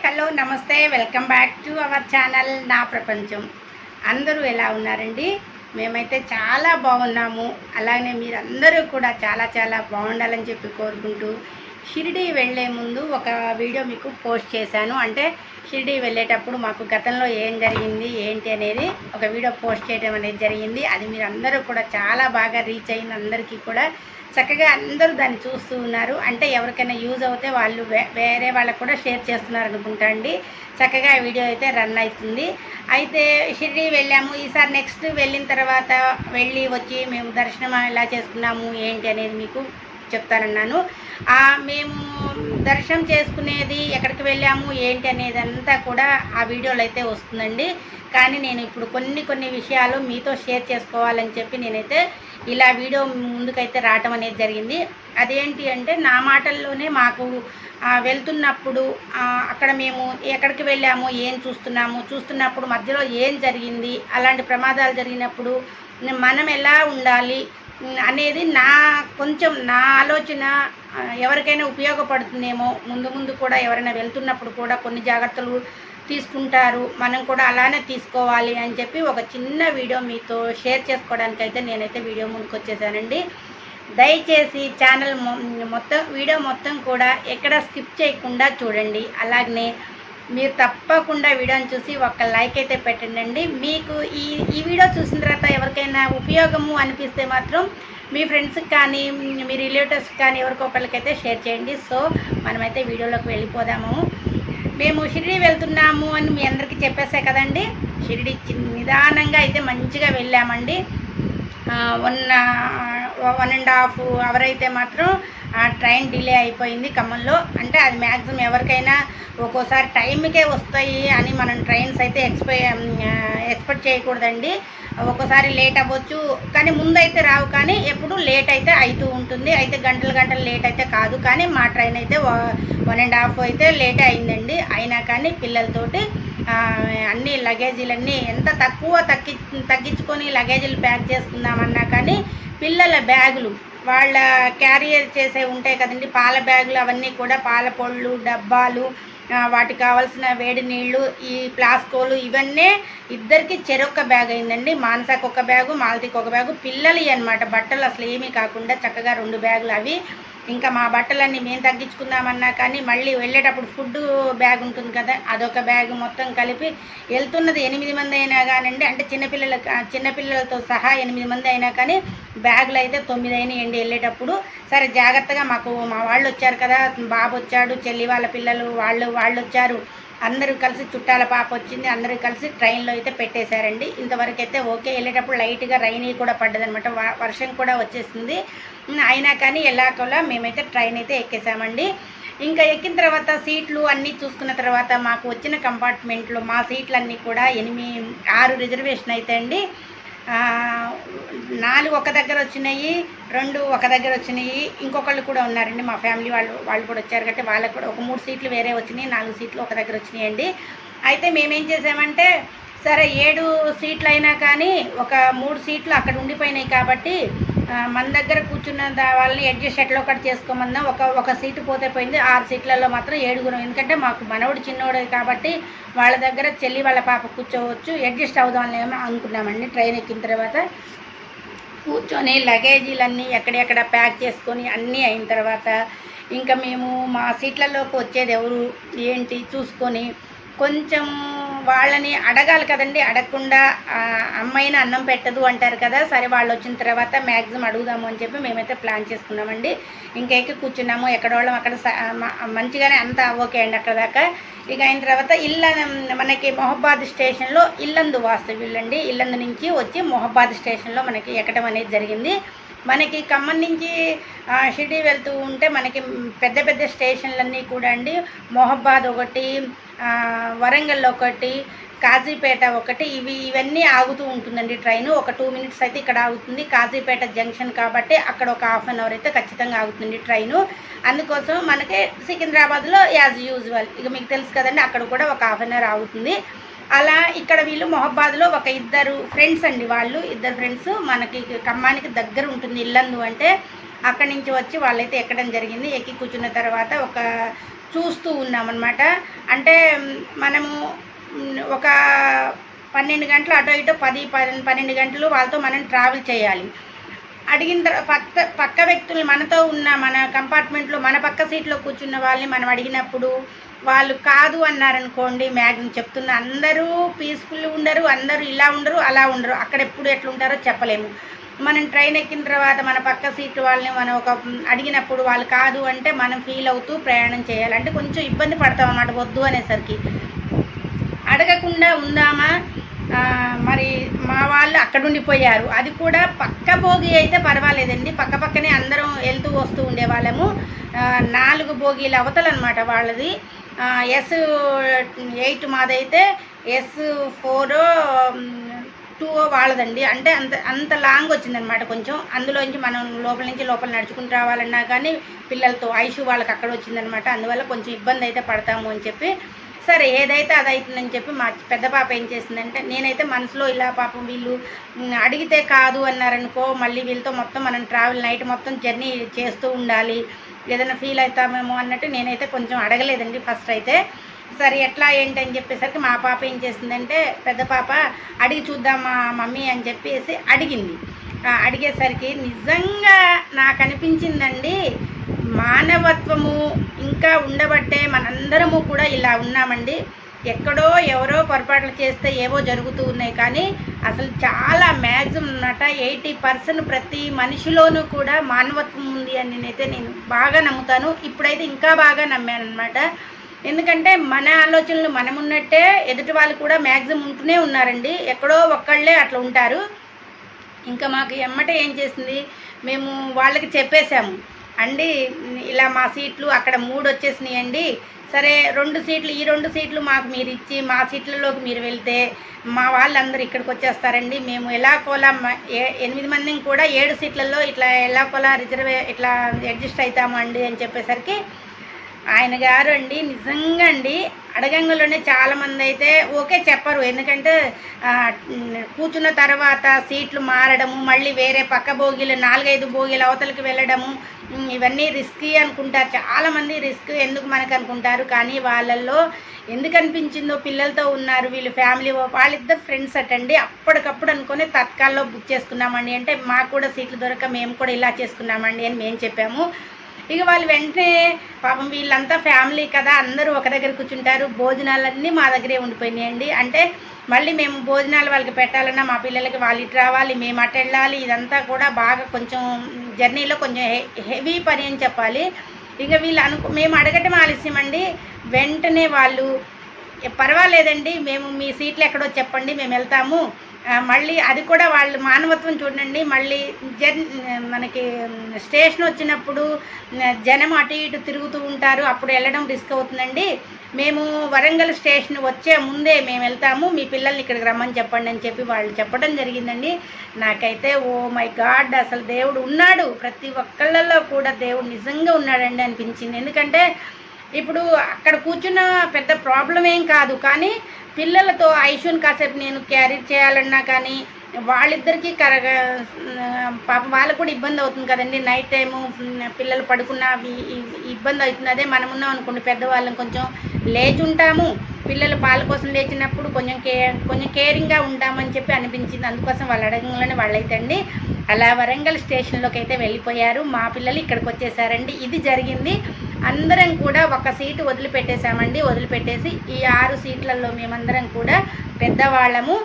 Hello నమస్తే, welcome back to our channel నా ప్రపంచం. అందరూ ఎలా ఉన్నారండి? మేమైతే చాలా బాగున్నాము. అలానే మీరందరూ కూడా చాలా చాలా బాగుండాలని చెప్పి కోరుకుంటూ షిరిడి వెళ్ళే ముందు ఒక వీడియో మీకు పోస్ట్ చేశాను. అంటే షిరిడి వెళ్ళేటప్పుడు మాకు గతంలో ఏం జరిగింది ఏంటి అనేది ఒక వీడియో పోస్ట్ చేయడం అనేది జరిగింది. అది మీరు అందరూ కూడా చాలా బాగా రీచ్ అయింది. అందరికీ కూడా చక్కగా అందరూ దాన్ని చూస్తూ ఉన్నారు. అంటే ఎవరికైనా యూజ్ అవుతే వాళ్ళు వేరే వాళ్ళకు కూడా షేర్ చేస్తున్నారు అనుకుంటా అండి. చక్కగా ఆ వీడియో అయితే రన్ అవుతుంది. అయితే షిరిడి వెళ్ళాము. ఈసారి నెక్స్ట్ వెళ్ళిన తర్వాత వెళ్ళి వచ్చి మేము దర్శనం ఎలా చేసుకున్నాము ఏంటి అనేది మీకు చెప్తానన్నాను. మేము దర్శనం చేసుకునేది ఎక్కడికి వెళ్ళాము ఏంటి అనేది అంతా కూడా ఆ వీడియోలో అయితే వస్తుందండి. కానీ నేను ఇప్పుడు కొన్ని విషయాలు మీతో షేర్ చేసుకోవాలని చెప్పి నేనైతే ఇలా వీడియో ముందుకైతే రావటం అనేది జరిగింది. అదేంటి అంటే నా మాటల్లోనే మాకు వెళ్తున్నప్పుడు అక్కడ మేము ఎక్కడికి వెళ్ళాము, ఏం చూస్తున్నప్పుడు మధ్యలో ఏం జరిగింది, అలాంటి ప్రమాదాలు జరిగినప్పుడు మనం ఎలా ఉండాలి అనేది కొంచెం నా ఆలోచన ఎవరికైనా ఉపయోగపడుతుందేమో. ముందు కూడా ఎవరైనా వెళ్తున్నప్పుడు కూడా కొన్ని జాగ్రత్తలు తీసుకుంటారు, మనం కూడా అలానే తీసుకోవాలి అని చెప్పి ఒక చిన్న వీడియో మీతో షేర్ చేసుకోవడానికి అయితే నేనైతే వీడియో ముందుకు వచ్చేసానండి. దయచేసి ఛానల్ వీడియో మొత్తం కూడా ఎక్కడ స్కిప్ చేయకుండా చూడండి. అలాగనే మీరు తప్పకుండా వీడియోని చూసి ఒక లైక్ అయితే పెట్టండి. మీకు ఈ వీడియో చూసిన తర్వాత ఎవరికైనా ఉపయోగము అనిపిస్తే మాత్రం మీ ఫ్రెండ్స్కి కానీ మీ రిలేటివ్స్కి కానీ ఎవరికొకరికైతే షేర్ చేయండి. సో మనమైతే వీడియోలోకి వెళ్ళిపోదాము. మేము షిరిడి వెళ్తున్నాము అని మీ అందరికీ చెప్పేసే కదండి. షిరిడి నిదానంగా అయితే మంచిగా వెళ్ళామండి. 1.5 అవర్ అయితే మాత్రం ట్రైన్ డిలే అయిపోయింది ఖమ్మంలో. అంటే అది మ్యాక్సిమం ఎవరికైనా ఒక్కోసారి టైంకే వస్తాయి అని మనం ట్రైన్స్ అయితే ఎక్స్పెక్ట్ చేయకూడదండి. ఒక్కోసారి లేట్ అవ్వచ్చు, కానీ ముందైతే రావు, కానీ ఎప్పుడు లేట్ అయితే అవుతూ ఉంటుంది. అయితే గంటలు లేట్ అయితే కాదు, కానీ మా ట్రైన్ అయితే 1.5 అయితే లేటే అయిందండి. అయినా కానీ పిల్లలతోటి అన్ని లగేజీలన్నీ ఎంత తగ్గించుకొని లగేజీలు ప్యాక్ చేసుకుందామన్నా కానీ పిల్లల బ్యాగులు వాళ్ళ క్యారియర్ చేసే ఉంటాయి కదండి, పాల బ్యాగులు, అవన్నీ కూడా పాల పొళ్ళు, డబ్బాలు, వాటికి కావాల్సిన వేడి నీళ్ళు, ఈ ప్లాస్కోలు, ఇవన్నీ ఇద్దరికి చెరొక్క బ్యాగ్ అయిందండి. మానసాకు ఒక బ్యాగు, మాలతికి ఒక బ్యాగు, పిల్లలు అనమాట. బట్టలు అసలు ఏమీ కాకుండా చక్కగా 2 బ్యాగులు అవి. ఇంకా మా బట్టలన్నీ మేము తగ్గించుకుందామన్నా కానీ మళ్ళీ వెళ్ళేటప్పుడు ఫుడ్ బ్యాగ్ ఉంటుంది కదా, అదొక బ్యాగ్, మొత్తం కలిపి వెళ్తున్నది 8 మంది అయినా కానండి. అంటే చిన్నపిల్లలతో సహా 8 మంది అయినా కానీ బ్యాగులు అయితే 9 అయినాయండి వెళ్ళేటప్పుడు. సరే జాగ్రత్తగా మా వాళ్ళు వచ్చారు కదా, బాబు వచ్చాడు, చెల్లి వాళ్ళ పిల్లలు వాళ్ళు వచ్చారు, అందరూ కలిసి చుట్టాల పాప వచ్చింది, అందరూ కలిసి ట్రైన్లో అయితే పెట్టేశారండి. ఇంతవరకు అయితే ఓకే. వెళ్ళేటప్పుడు లైట్గా రైనీ కూడా పడ్డదనమాట, వర్షం కూడా వచ్చేసింది. అయినా కానీ ఎలాగోలా మేమైతే ట్రైన్ అయితే ఎక్కేసామండి. ఇంకా ఎక్కిన తర్వాత సీట్లు అన్నీ చూసుకున్న తర్వాత మాకు వచ్చిన కంపార్ట్మెంట్లో మా సీట్లన్నీ కూడా 6 రిజర్వేషన్ అయితే అండి. 4 ఒక దగ్గర వచ్చినాయి, 2 ఒక దగ్గర వచ్చినాయి. ఇంకొకళ్ళు కూడా ఉన్నారండి, మా ఫ్యామిలీ వాళ్ళు కూడా వచ్చారు కాబట్టి వాళ్ళకు కూడా ఒక 3 సీట్లు వేరే వచ్చినాయి, 4 సీట్లు ఒక దగ్గర వచ్చినాయండి. అయితే మేమేం చేసామంటే సరే 7 సీట్లు అయినా కానీ ఒక 3 సీట్లు అక్కడ ఉండిపోయినాయి కాబట్టి మన దగ్గర కూర్చున్న వాళ్ళని అడ్జస్ట్ ఎట్లా ఒకటి చేసుకోమన్నా ఒక సీటు పోతే పోయింది. 6 సీట్లలో మాత్రం 7. ఎందుకంటే మాకు మనవడు చిన్నోడే కాబట్టి వాళ్ళ దగ్గర చెల్లి వాళ్ళ పాప కూర్చోవచ్చు, అడ్జస్ట్ అవుదామని అనుకున్నామండి. ట్రైన్ ఎక్కిన తర్వాత కూర్చొని లగేజీలన్నీ ఎక్కడెక్కడ ప్యాక్ చేసుకొని అన్నీ అయిన తర్వాత ఇంకా మేము మా సీట్లలోకి వచ్చేది ఎవరు ఏంటి చూసుకొని కొంచెం వాళ్ళని అడగాలి కదండి. అడగకుండా అమ్మాయిని అన్నం పెట్టదు అంటారు కదా. సరే వాళ్ళు వచ్చిన తర్వాత మ్యాక్సిమం అడుగుదాము అని చెప్పి మేమైతే ప్లాన్ చేసుకున్నామండి. ఇంకా ఎక్కి కూర్చున్నాము, ఎక్కడోళ్ళం అక్కడ మంచిగానే అంతా ఓకే అండి అక్కడ దాకా. ఇక అయిన తర్వాత మనకి మొహబాద్ స్టేషన్లో ఇల్లందు వాస్తవ్యులండి. ఇల్లందు నుంచి వచ్చి మొహబాద్ స్టేషన్లో మనకి ఎక్కడం అనేది జరిగింది. మనకి ఖమ్మం నుంచి షిరిడి వెళ్తూ ఉంటే మనకి పెద్ద స్టేషన్లన్నీ కూడా అండి, మొహబాద్ ఒకటి, వరంగల్ ఒకటి, కాజీపేట ఒకటి, ఇవన్నీ ఆగుతూ ఉంటుందండి ట్రైను. ఒక 2 మినిట్స్ అయితే ఇక్కడ ఆగుతుంది. కాజీపేట జంక్షన్ కాబట్టి అక్కడ ఒక ½ అన్ అవర్ అయితే ఖచ్చితంగా ఆగుతుంది ట్రైను. అందుకోసం మనకి సికింద్రాబాద్లో యాజ్ యూజువల్ ఇక మీకు తెలుసు కదండి, అక్కడ కూడా ఒక ½ అన్ అవర్ ఆగుతుంది. అలా ఇక్కడ వీళ్ళు మొహబాద్లో ఒక 2 ఫ్రెండ్స్ అండి, వాళ్ళు 2 ఫ్రెండ్స్. మనకి ఖమ్మానికి దగ్గర ఉంటుంది ఇల్లందు అంటే. అక్కడి నుంచి వచ్చి వాళ్ళైతే ఎక్కడం జరిగింది. ఎక్కి కూర్చున్న తర్వాత చూస్తూ ఉన్నామన్నమాట. అంటే మనము ఒక 12 గంటలు అటో ఇటో 12 గంటలు వాళ్ళతో మనం ట్రావెల్ చేయాలి. అడిగిన పక్క వ్యక్తులు మనతో ఉన్న మన కంపార్ట్మెంట్లో మన పక్క సీట్లో కూర్చున్న వాళ్ళని మనం అడిగినప్పుడు వాళ్ళు కాదు అన్నారనుకోండి, మ్యాక్సిమం చెప్తున్న అందరూ పీస్ఫుల్ ఉండరు, అందరూ ఇలా ఉండరు అలా ఉండరు, అక్కడ ఎప్పుడు ఎట్లుంటారో చెప్పలేము. మనం ట్రైన్ ఎక్కిన తర్వాత మన పక్క సీట్ వాళ్ళని మనం అడిగినప్పుడు వాళ్ళు కాదు అంటే మనం ఫీల్ అవుతూ ప్రయాణం చేయాలి. అంటే కొంచెం ఇబ్బంది పడతాం అన్నమాట వద్దు అనేసరికి. అడగకుండా ఉందామా, మరి మా వాళ్ళు అక్కడ ఉండిపోయారు. అది కూడా పక్క భోగి అయితే పర్వాలేదండి, పక్కనే అందరం వెళ్తూ వస్తూ ఉండేవాళ్ళము. 4 భోగిల అవతలన్నమాట వాళ్ళది. S8 మాదైతే, S4 2 వాళ్ళదండి. అంటే అంత లాంగ్ వచ్చిందనమాట కొంచెం. అందులోంచి మనం లోపల నడుచుకుంటూ రావాలన్నా కానీ పిల్లలతో ఐషు వాళ్ళకి అక్కడ వచ్చిందనమాట. అందువల్ల కొంచెం ఇబ్బంది అయితే పడతాము అని చెప్పి, సరే ఏదైతే అది అవుతుందని చెప్పి మా పెద్ద పాప ఏం చేసిందంటే, నేనైతే మనసులో ఇలా పాపం వీళ్ళు అడిగితే కాదు అన్నారనుకో, మళ్ళీ వీళ్ళతో మొత్తం మనం ట్రావెల్ నైట్ మొత్తం జర్నీ చేస్తూ ఉండాలి, ఏదైనా ఫీల్ అవుతామేమో అన్నట్టు నేనైతే కొంచెం అడగలేదండి ఫస్ట్ అయితే. సరే ఎట్లా ఏంటి అని చెప్పేసరికి మా పాప ఏం చేసిందంటే, పెద్ద పాప అడిగి చూద్దాం మా మమ్మీ అని చెప్పేసి అడిగింది. అడిగేసరికి నిజంగా నాకు అనిపించిందండి, మానవత్వము ఇంకా ఉండబట్టే మనందరము కూడా ఇలా ఉన్నామండి. ఎక్కడో ఎవరో పొరపాట్లు చేస్తే ఏవో జరుగుతూ ఉన్నాయి, కానీ అసలు చాలా మ్యాక్సిమం అన్నమాట 80% ప్రతి మనిషిలోనూ కూడా మానవత్వం ఉంది అని నేను బాగా నమ్ముతాను. ఇప్పుడైతే ఇంకా బాగా నమ్మాను అనమాట. ఎందుకంటే మన ఆలోచనలు మనమున్నట్టే ఎదుటి వాళ్ళు కూడా మ్యాక్సిమం ఉంటూనే ఉన్నారండి. ఎక్కడో ఒక్కళ్ళే అట్లా ఉంటారు. ఇంకా మాకు ఎమ్మటే ఏం చేసింది, మేము వాళ్ళకి చెప్పేశాము అండి, ఇలా మా సీట్లు అక్కడ 3 వచ్చేసినాయండి, సరే 2 సీట్లు ఈ 2 సీట్లు మాకు మీరు ఇచ్చి మా సీట్లలోకి మీరు వెళ్తే మా వాళ్ళందరూ ఇక్కడికి వచ్చేస్తారండి. మేము ఎలాకోలా 8 మందిని కూడా 7 సీట్లలో ఇట్లా ఎలాకోలా ఇట్లా అడ్జస్ట్ అవుతాము అండి అని చెప్పేసరికి ఆయన గారు అండి నిజంగా అండి అడగంగలోనే చాలామంది అయితే ఓకే చెప్పరు. ఎందుకంటే కూర్చున్న తర్వాత సీట్లు మారడము, మళ్ళీ వేరే పక్క భోగిలు 4-5 భోగిలు అవతలకి వెళ్ళడము, ఇవన్నీ రిస్కీ అనుకుంటారు చాలామంది. రిస్క్ ఎందుకు మనకు అనుకుంటారు, కానీ వాళ్ళల్లో ఎందుకు అనిపించిందో, పిల్లలతో ఉన్నారు వీళ్ళు, ఫ్యామిలీ వాళ్ళిద్దరు ఫ్రెండ్స్ అటండి. అప్పటికప్పుడు అనుకొని తత్కాల్లో బుక్ చేసుకున్నామండి. అంటే మాకు కూడా సీట్లు దొరక మేము కూడా ఇలా చేసుకున్నామండి అని మేము చెప్పాము. ఇక వాళ్ళు వెంటనే పాపం వీళ్ళంతా ఫ్యామిలీ కదా, అందరూ ఒక దగ్గర కూర్చుంటారు, భోజనాలన్నీ మా దగ్గరే ఉండిపోయినాయండి. అంటే మళ్ళీ మేము భోజనాలు వాళ్ళకి పెట్టాలన్నా మా పిల్లలకి వాళ్ళు ఇటు రావాలి, మేము అటు వెళ్ళాలి, ఇదంతా కూడా బాగా కొంచెం జర్నీలో కొంచెం హెవీ పని అని చెప్పాలి. ఇక వీళ్ళు మేము అడగటం ఆలస్యమండి. వెంటనే వాళ్ళు పర్వాలేదండి, మేము మీ సీట్లు ఎక్కడో చెప్పండి మేము వెళ్తాము, మళ్ళీ అది కూడా వాళ్ళు మానవత్వం చూడండి. మళ్ళీ మనకి స్టేషన్ వచ్చినప్పుడు జనం అటు ఇటు తిరుగుతూ ఉంటారు, అప్పుడు వెళ్ళడం రిస్క్ అవుతుందండి. మేము వరంగల్ స్టేషన్ వచ్చే ముందే మేము వెళ్తాము, మీ పిల్లల్ని ఇక్కడికి రమ్మని చెప్పండి అని చెప్పి వాళ్ళు చెప్పడం జరిగిందండి. నాకైతే ఓ మై గాడ్, అసలు దేవుడు ఉన్నాడు, ప్రతి ఒక్కళ్ళల్లో కూడా దేవుడు నిజంగా ఉన్నాడండి అనిపించింది. ఎందుకంటే ఇప్పుడు అక్కడ కూర్చున్న పెద్ద ప్రాబ్లం ఏం కాదు, కానీ పిల్లలతో ఐషుని కాసేపు నేను క్యారీ చేయాలన్నా కానీ వాళ్ళిద్దరికీ పాపం వాళ్ళకు కూడా ఇబ్బంది అవుతుంది కదండి. నైట్ టైము పిల్లలు పడుకున్న ఇబ్బంది అవుతుంది. అదే మనం ఉన్నాం అనుకోండి, పెద్దవాళ్ళని కొంచెం లేచి ఉంటాము, పిల్లలు పాల కోసం లేచినప్పుడు కొంచెం కేరింగ్గా ఉంటామని చెప్పి అనిపించింది. అందుకోసం వాళ్ళు అడగంగానే వాళ్ళైతే అండి అలా వరంగల్ స్టేషన్లోకి అయితే వెళ్ళిపోయారు. మా పిల్లలు ఇక్కడికి వచ్చేసారండి. ఇది జరిగింది. అందరం కూడా ఒక సీటు వదిలిపెట్టేశామండి. వదిలిపెట్టేసి ఈ 6 సీట్లలో మేమందరం కూడా పెద్దవాళ్ళము,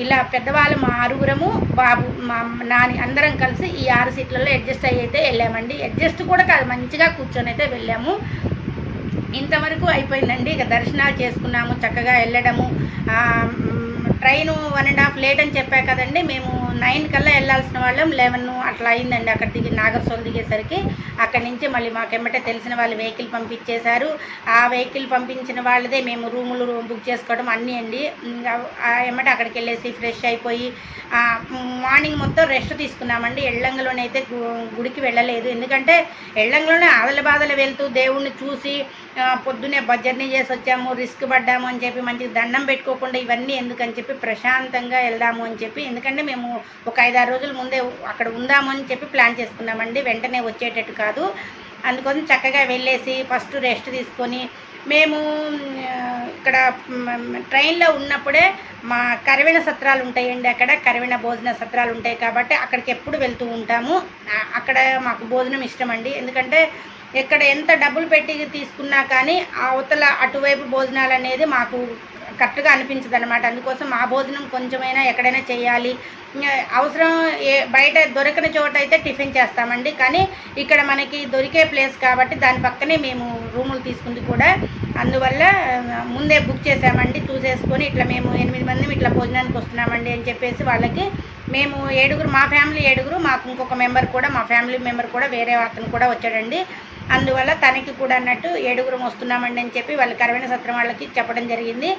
ఇలా పెద్దవాళ్ళు మా 6గురము, బాబు మా నాని అందరం కలిసి ఈ 6 సీట్లలో అడ్జస్ట్ అయితే వెళ్ళామండి. అడ్జస్ట్ కూడా కాదు, మంచిగా కూర్చొని అయితే వెళ్ళాము. ఇంతవరకు అయిపోయిందండి. ఇక దర్శనాలు చేసుకున్నాము, చక్కగా వెళ్ళడము. ట్రైను 1.5 లేట్ అని చెప్పా కదండి, మేము 9 కల్లా వెళ్ళాల్సిన వాళ్ళం 11 అట్లా అయిందండి అక్కడ నాగర్సోల్ దిగేసరికి. అక్కడి నుంచి మళ్ళీ మాకెమ్మటే తెలిసిన వాళ్ళు వెహికల్ పంపించేశారు. ఆ వెహికల్ పంపించిన వాళ్ళదే మేము రూములు బుక్ చేసుకోవడం అన్నీ అండి. ఎమ్మటే అక్కడికి వెళ్ళేసి ఫ్రెష్ అయిపోయి మార్నింగ్ మొత్తం రెస్ట్ తీసుకున్నామండి. ఎళ్ళంగలోనే అయితే గుడికి వెళ్ళలేదు, ఎందుకంటే ఎళ్ళంగలోనే ఆదల బాధలు వెళ్తూ దేవుణ్ణి చూసి పొద్దున్నే జర్నీ చేసి వచ్చాము, రిస్క్ పడ్డాము అని చెప్పి మంచిగా దండం పెట్టుకోకుండా ఇవన్నీ ఎందుకని చెప్పి ప్రశాంతంగా వెళ్దాము అని చెప్పి, ఎందుకంటే మేము ఒక 5-6 రోజుల ముందే అక్కడ ఉందాము అని చెప్పి ప్లాన్ చేసుకున్నామండి, వెంటనే వచ్చేటట్టు కాదు. అందుకోసం చక్కగా వెళ్ళేసి ఫస్ట్ రెస్ట్ తీసుకొని మేము ఇక్కడ ట్రైన్లో ఉన్నప్పుడే మా కరవిన సత్రాలు ఉంటాయండి, అక్కడ కరవిన భోజన సత్రాలు ఉంటాయి కాబట్టి అక్కడికి ఎప్పుడు వెళ్తూ ఉంటాము. అక్కడ మాకు భోజనం ఇష్టం అండి, ఎందుకంటే ఎక్కడ ఎంత డబ్బులు పెట్టి తీసుకున్నా కానీ అవతల అటువైపు భోజనాలు అనేది మాకు కరెక్ట్గా అనిపించదు అనమాట. అందుకోసం మా భోజనం కొంచెమైనా ఎక్కడైనా చేయాలి, అవసరం బయట దొరకని చోట అయితే టిఫిన్ చేస్తామండి, కానీ ఇక్కడ మనకి దొరికే ప్లేస్ కాబట్టి దాని పక్కనే మేము రూములు తీసుకుంది కూడా, అందువల్ల ముందే బుక్ చేసామండి. చూసేసుకొని ఇట్లా మేము 8 మంది ఇట్లా భోజనానికి వస్తున్నామండి అని చెప్పేసి వాళ్ళకి మేము 7 మా ఫ్యామిలీ 7, మాకు ఇంకొక మెంబర్ కూడా మా ఫ్యామిలీ మెంబర్ కూడా వేరే అతను కూడా వచ్చాడండి. అందువల్ల తనకి కూడా అన్నట్టు 7 వస్తున్నామండి అని చెప్పి వాళ్ళు కరవిన సత్రం వాళ్ళకి చెప్పడం జరిగింది.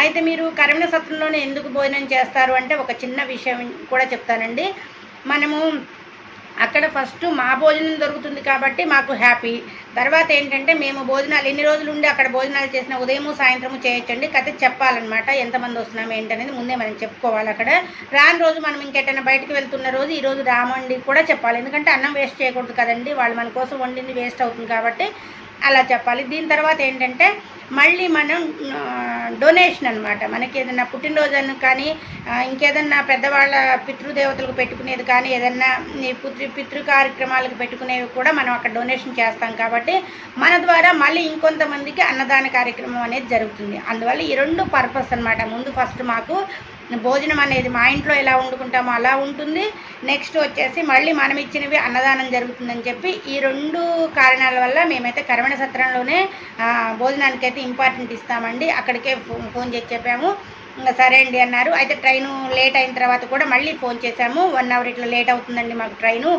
అయితే మీరు కరవిన సత్రంలోనే ఎందుకు భోజనం చేస్తారు అంటే ఒక చిన్న విషయం కూడా చెప్తానండి. మనము అక్కడ ఫస్ట్ మా భోజనం దొరుకుతుంది కాబట్టి మాకు హ్యాపీ. తర్వాత ఏంటంటే మేము భోజనాలు ఎన్ని రోజులు ఉండి అక్కడ భోజనాలు చేసిన ఉదయము సాయంత్రము చేయొచ్చండి, కథ చెప్పాలన్నమాట, ఎంతమంది వస్తున్నాము ఏంటనేది ముందే మనం చెప్పుకోవాలి. అక్కడ రాని రోజు మనం ఇంకెటైనా బయటకు వెళ్తున్న రోజు ఈరోజు రామండి కూడా చెప్పాలి, ఎందుకంటే అన్నం వేస్ట్ చేయకూడదు కదండి, వాళ్ళు మన కోసం వండింది వేస్ట్ అవుతుంది కాబట్టి అలా చెప్పాలి. దీని తర్వాత ఏంటంటే మళ్ళీ మనం డొనేషన్ అనమాట, మనకి ఏదైనా పుట్టినరోజు కానీ ఇంకేదన్నా పెద్దవాళ్ళ పితృదేవతలకు పెట్టుకునేది కానీ ఏదన్నా పితృ కార్యక్రమాలకు పెట్టుకునేవి కూడా మనం అక్కడ డొనేషన్ చేస్తాం కాబట్టి మన ద్వారా మళ్ళీ ఇంకొంతమందికి అన్నదాన కార్యక్రమం అనేది జరుగుతుంది. అందువల్ల ఈ 2 పర్పస్ అనమాట. ముందు ఫస్ట్ మాకు భోజనం అనేది మా ఇంట్లో ఎలా వండుకుంటామో అలా ఉంటుంది, నెక్స్ట్ వచ్చేసి మళ్ళీ మనం ఇచ్చినవి అన్నదానం జరుగుతుందని చెప్పి ఈ 2 కారణాల వల్ల మేమైతే కరవణ సత్రంలోనే భోజనానికి అయితే ఇంపార్టెంట్ ఇస్తామండి. అక్కడికే ఫోన్ చేసి చెప్పాము, ఇంకా సరే అండి అన్నారు. అయితే ట్రైను లేట్ అయిన తర్వాత కూడా మళ్ళీ ఫోన్ చేశాము, 1 అవర్ ఇట్లా లేట్ అవుతుందండి మాకు ట్రైను,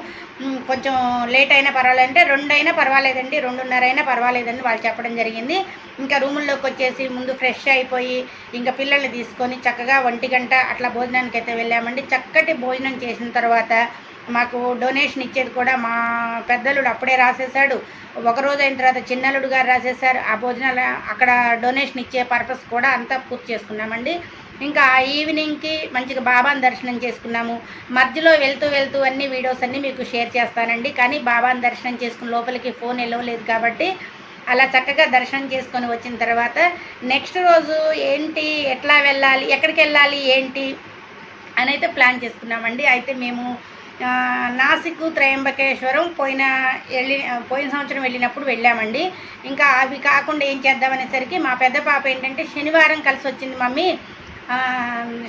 కొంచెం లేట్ అయినా పర్వాలేదంటే 2 అయినా పర్వాలేదండి, 2:30 అయినా పర్వాలేదని వాళ్ళు చెప్పడం జరిగింది. ఇంకా రూముల్లోకి వచ్చేసి ముందు ఫ్రెష్ అయిపోయి ఇంకా పిల్లల్ని తీసుకొని చక్కగా 1 గంట అట్లా భోజనానికి అయితే వెళ్ళామండి. చక్కటి భోజనం చేసిన తర్వాత మాకు డొనేషన్ ఇచ్చేది కూడా మా పెద్దలుడు అప్పుడే రాసేసాడు, ఒకరోజు అయిన తర్వాత చిన్నలుడు గారు రాసేసారు. ఆ భోజనాలు అక్కడ డొనేషన్ ఇచ్చే పర్పస్ కూడా అంతా పూర్తి చేసుకున్నామండి. ఇంకా ఈవినింగ్కి మంచిగా బాబాని దర్శనం చేసుకున్నాము. మధ్యలో వెళ్తూ అన్ని వీడియోస్ అన్నీ మీకు షేర్ చేస్తానండి, కానీ బాబాని దర్శనం చేసుకుని లోపలికి ఫోన్ వెళ్ళలేదు కాబట్టి అలా చక్కగా దర్శనం చేసుకొని వచ్చిన తర్వాత నెక్స్ట్ రోజు ఏంటి, ఎట్లా వెళ్ళాలి, ఎక్కడికి వెళ్ళాలి ఏంటి అని అయితే ప్లాన్ చేసుకున్నామండి. అయితే మేము నాసిక్, త్రయంబకేశ్వరం పోయిన సంవత్సరం వెళ్ళినప్పుడు వెళ్ళామండి. ఇంకా అవి కాకుండా ఏం చేద్దామనేసరికి మా పెద్ద పాప ఏంటంటే శనివారం కలిసి వచ్చింది మమ్మీ,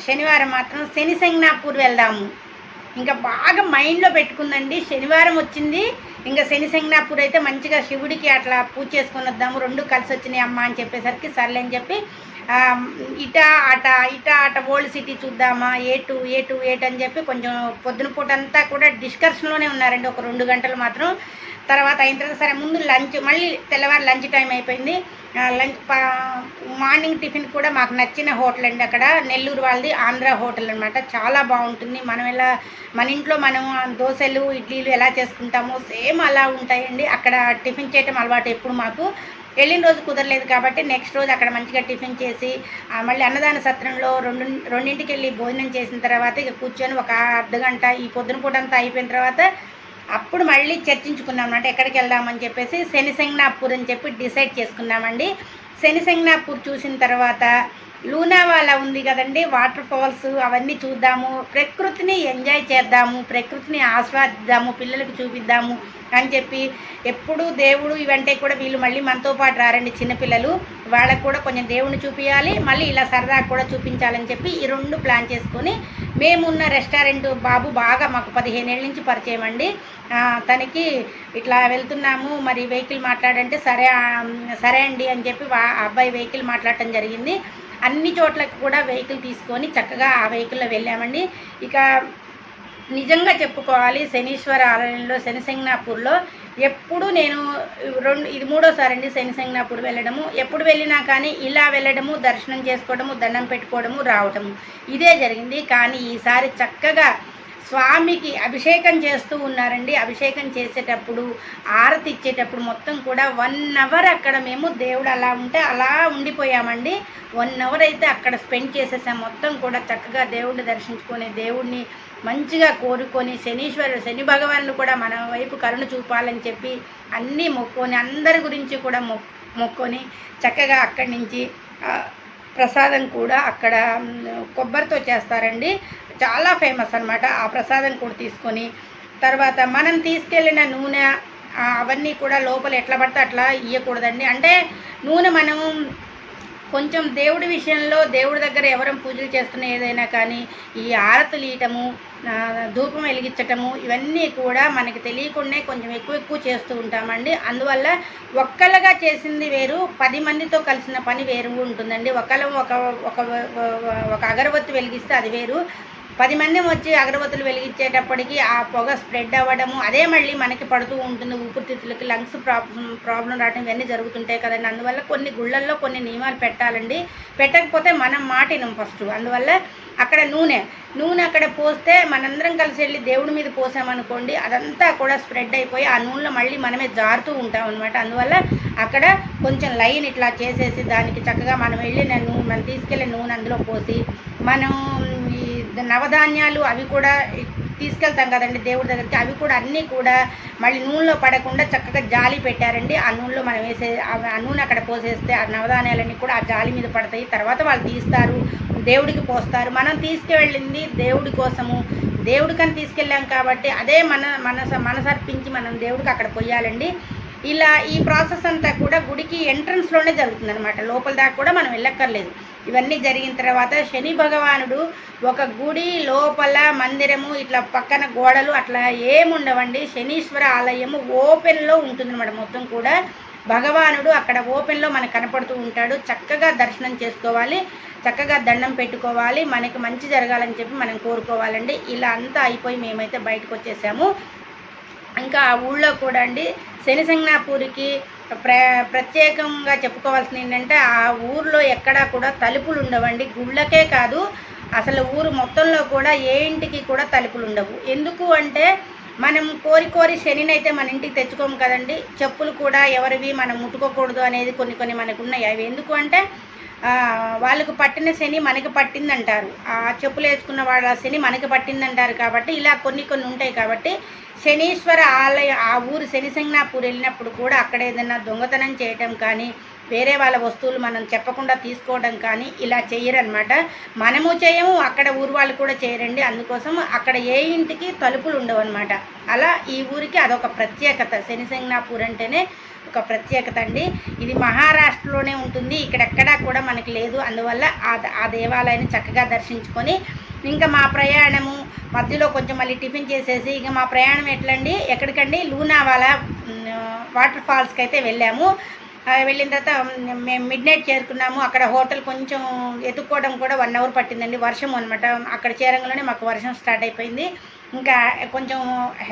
శనివారం మాత్రం శనిసింగనాపూర్ వెళ్దాము, ఇంకా బాగా మైండ్లో పెట్టుకుందండి. శనివారం వచ్చింది, ఇంకా శనిసింగనాపూర్ అయితే మంచిగా శివుడికి అట్లా పూజ చేసుకొని వద్దాము, 2 కలిసి వచ్చినాయి అమ్మ అని చెప్పేసరికి సర్లే అని చెప్పి ఇట అట ఓల్డ్ సిటీ చూద్దామా, ఏటు అని చెప్పి కొంచెం పొద్దున పూట అంతా కూడా డిస్కషన్లోనే ఉన్నారండి, ఒక 2 గంటలు మాత్రం. తర్వాత అయిన తర్వాత సరే ముందు లంచ్, మళ్ళీ తెల్లవారు లంచ్ టైం అయిపోయింది. లంచ్ మార్నింగ్ టిఫిన్ కూడా మాకు నచ్చిన హోటల్ అండి, అక్కడ నెల్లూరు వాళ్ళది ఆంధ్ర హోటల్ అనమాట, చాలా బాగుంటుంది. మనం ఎలా మన ఇంట్లో మనం దోశలు ఇడ్లీలు ఎలా చేసుకుంటామో సేమ్ అలా ఉంటాయండి. అక్కడ టిఫిన్ చేయటం అలవాటు ఎప్పుడు మాకు, వెళ్ళిన రోజు కుదరలేదు కాబట్టి నెక్స్ట్ రోజు అక్కడ మంచిగా టిఫిన్ చేసి మళ్ళీ అన్నదాన సత్రంలో 2ంటికి వెళ్ళి భోజనం చేసిన తర్వాత ఇక కూర్చొని ఒక అర్ధగంట ఈ పొద్దున పూట అంతా అయిపోయిన తర్వాత అప్పుడు మళ్ళీ చర్చించుకున్నాం అంటే ఎక్కడికి వెళ్దామని చెప్పేసి శనిసింగనాపూర్ అని చెప్పి డిసైడ్ చేసుకున్నామండి. శనిసింగనాపూర్ చూసిన తర్వాత లూనావాలా ఉంది కదండి, వాటర్ ఫాల్స్ అవన్నీ చూద్దాము, ప్రకృతిని ఎంజాయ్ చేద్దాము, ప్రకృతిని ఆస్వాదిద్దాము, పిల్లలకు చూపిద్దాము అని చెప్పి ఎప్పుడు దేవుడు ఇవంటే కూడా వీళ్ళు మళ్ళీ మనతో పాటు రారండి చిన్నపిల్లలు, వాళ్ళకు కూడా కొంచెం దేవుడిని చూపించాలి, మళ్ళీ ఇలా సరదా కూడా చూపించాలని చెప్పి ఈ 2 ప్లాన్ చేసుకొని మేమున్న రెస్టారెంట్ బాబు బాగా మాకు 15 ఏళ్ళ నుంచి పరిచయం అండి, తనకి ఇట్లా వెళ్తున్నాము మరి వెహికల్ మాట్లాడంటే సరే అండి అని చెప్పి అబ్బాయి వెహికల్ మాట్లాడటం జరిగింది. అన్ని చోట్లకి కూడా వెహికల్ తీసుకొని చక్కగా ఆ వెహికల్లో వెళ్ళామండి. ఇక నిజంగా చెప్పుకోవాలి, శనీశ్వర ఆలయంలో శనిసింగనాపూర్లో ఎప్పుడు నేను ఇది మూడోసారి అండి శనిసింగనాపూర్ వెళ్ళడము. ఎప్పుడు వెళ్ళినా కానీ ఇలా వెళ్ళడము, దర్శనం చేసుకోవడము, దండం పెట్టుకోవడము, రావటము ఇదే జరిగింది. కానీ ఈసారి చక్కగా స్వామికి అభిషేకం చేస్తూ ఉన్నారండి. అభిషేకం చేసేటప్పుడు, ఆరతి ఇచ్చేటప్పుడు మొత్తం కూడా 1 అవర్ అక్కడ మేము దేవుడు అలా ఉంటే అలా ఉండిపోయామండి. 1 అవర్ అయితే అక్కడ స్పెండ్ చేసేసాం. మొత్తం కూడా చక్కగా దేవుడిని దర్శించుకొని, దేవుడిని మంచిగా కోరుకొని, శని భగవానుడు కూడా మన వైపు కరుణ చూపాలని చెప్పి అన్నీ మొక్కొని, అందరి గురించి కూడా మొక్కొని చక్కగా అక్కడి నుంచి ప్రసాదం కూడా అక్కడ కొబ్బరితో చేస్తారండి, చాలా ఫేమస్ అనమాట. ఆ ప్రసాదం కూడా తీసుకొని తర్వాత మనం తీసుకెళ్ళిన నూనె అవన్నీ కూడా లోపల ఎట్లా పడితే అట్లా ఇవ్వకూడదండి. అంటే నూనె మనం కొంచెం దేవుడి విషయంలో, దేవుడి దగ్గర ఎవరం పూజలు చేస్తున్న ఏదైనా కానీ ఈ ఆరతులు ఇయటము, ధూపం వెలిగించటము ఇవన్నీ కూడా మనకి తెలియకుండానే కొంచెం ఎక్కువ చేస్తూ ఉంటామండి. అందువల్ల ఒక్కళ్ళగా చేసింది వేరు, 10 మందితో కలిసిన పని వేరు ఉంటుందండి. ఒక అగరబత్తి వెలిగిస్తే అది వేరు, 10 మంది వచ్చి అగరబత్తులు వెలిగించేటప్పటికి ఆ పొగ స్ప్రెడ్ అవ్వడము అదే మళ్ళీ మనకి పడుతూ ఉంటుంది. ఊపిరితిత్తులకి లంగ్స్ ప్రాబ్లం రావడం ఇవన్నీ జరుగుతుంటాయి కదండి. అందువల్ల కొన్ని గుళ్ళల్లో కొన్ని నియమాలు పెట్టాలండి. పెట్టకపోతే మనం మాటినం ఫస్ట్. అందువల్ల అక్కడ నూనె అక్కడ పోస్తే మనందరం కలిసి వెళ్ళి దేవుడి మీద పోసామనుకోండి, అదంతా కూడా స్ప్రెడ్ అయిపోయి ఆ నూనెలో మళ్ళీ మనమే జారుతూ ఉంటాం అనమాట. అందువల్ల అక్కడ కొంచెం లైన్ ఇట్లా చేసేసి దానికి చక్కగా మనం మనం తీసుకెళ్ళే నూనె అందులో పోసి, మనం ఈ నవధాన్యాలు అవి కూడా తీసుకెళ్తాం కదండి దేవుడి దగ్గరికి, అవి కూడా అన్నీ కూడా మళ్ళీ నూనెలో పడకుండా చక్కగా జాలి పెట్టారండి. ఆ నూనెలో మనం ఆ నూనె అక్కడ పోసేస్తే ఆ నవధాన్యాలన్నీ కూడా ఆ జాలి మీద పడతాయి. తర్వాత వాళ్ళు తీస్తారు, దేవుడికి పోస్తారు. మనం తీసుకువెళ్ళింది దేవుడి కోసము, దేవుడికని తీసుకెళ్ళాం కాబట్టి అదే మనసర్పించి మనం దేవుడికి అక్కడ పోయాలండి. ఇలా ఈ ప్రాసెస్ అంతా కూడా గుడికి ఎంట్రన్స్లోనే జరుగుతుందనమాట. లోపల దాకా కూడా మనం వెళ్ళక్కర్లేదు. ఇవన్నీ జరిగిన తర్వాత శని భగవానుడు ఒక గుడి లోపల మందిరము ఇట్లా పక్కన గోడలు అట్లా ఏముండవండి. శనీశ్వర ఆలయము ఓపెన్లో ఉంటుందన్నమాట. మొత్తం కూడా భగవానుడు అక్కడ ఓపెన్లో మనకు కనపడుతూ ఉంటాడు. చక్కగా దర్శనం చేసుకోవాలి, చక్కగా దండం పెట్టుకోవాలి, మనకి మంచి జరగాలని చెప్పి మనం కోరుకోవాలండి. ఇలా అంతా అయిపోయి మేమైతే బయటకు వచ్చేసాము. ఇంకా ఆ ఊళ్ళో కూడా అండి శనిసింగనాపూరికి ప్రత్యేకంగా చెప్పుకోవాల్సింది ఏంటంటే ఆ ఊర్లో ఎక్కడా కూడా తలుపులు ఉండవండి. గుళ్ళకే కాదు అసలు ఊరు మొత్తంలో కూడా ఏ ఇంటికి కూడా తలుపులు ఉండవు. ఎందుకు అంటే మనం కోరి శనినైతే మన ఇంటికి తెచ్చుకోము కదండి. చెప్పులు కూడా ఎవరివి మనం ముట్టుకోకూడదు అనేది కొన్ని మనకు ఉన్నాయి. అవి ఎందుకు అంటే వాళ్ళకు పట్టిన శని మనకి పట్టిందంటారు, ఆ చెప్పులు వేసుకున్న వాళ్ళ శని మనకి పట్టిందంటారు. కాబట్టి ఇలా కొన్ని ఉంటాయి. కాబట్టి శనీశ్వర ఆలయం ఆ ఊరు శనిసింగనాపూర్ వెళ్ళినప్పుడు కూడా అక్కడ ఏదైనా దొంగతనం చేయటం కానీ, వేరే వాళ్ళ వస్తువులు మనం చెప్పకుండా తీసుకోవడం కానీ ఇలా చేయరనమాట. మనము చేయము, అక్కడ ఊరు వాళ్ళు కూడా చేయరండి. అందుకోసం అక్కడ ఏ ఇంటికి తలుపులు ఉండవు అనమాట. అలా ఈ ఊరికి అదొక ప్రత్యేకత. శనిసింగనాపూర్ అంటేనే ఒక ప్రత్యేకత అండి. ఇది మహారాష్ట్రలోనే ఉంటుంది, ఇక్కడెక్కడా కూడా మనకి లేదు. అందువల్ల ఆ దేవాలయాన్ని చక్కగా దర్శించుకొని ఇంకా మా ప్రయాణము మధ్యలో కొంచెం మళ్ళీ టిఫిన్ చేసేసి ఇంకా మా ప్రయాణం ఎక్కడికండి లూనావాలా వాటర్ ఫాల్స్కి అయితే వెళ్ళాము. వెళ్ళిన తర్వాత మేము మిడ్నైట్ చేరుకున్నాము. అక్కడ హోటల్ కొంచెం ఎత్తుక్కోవడం కూడా 1 అవర్ పట్టిందండి. వర్షం అనమాట. అక్కడ చేరంగానే మాకు వర్షం స్టార్ట్ అయిపోయింది. ఇంకా కొంచెం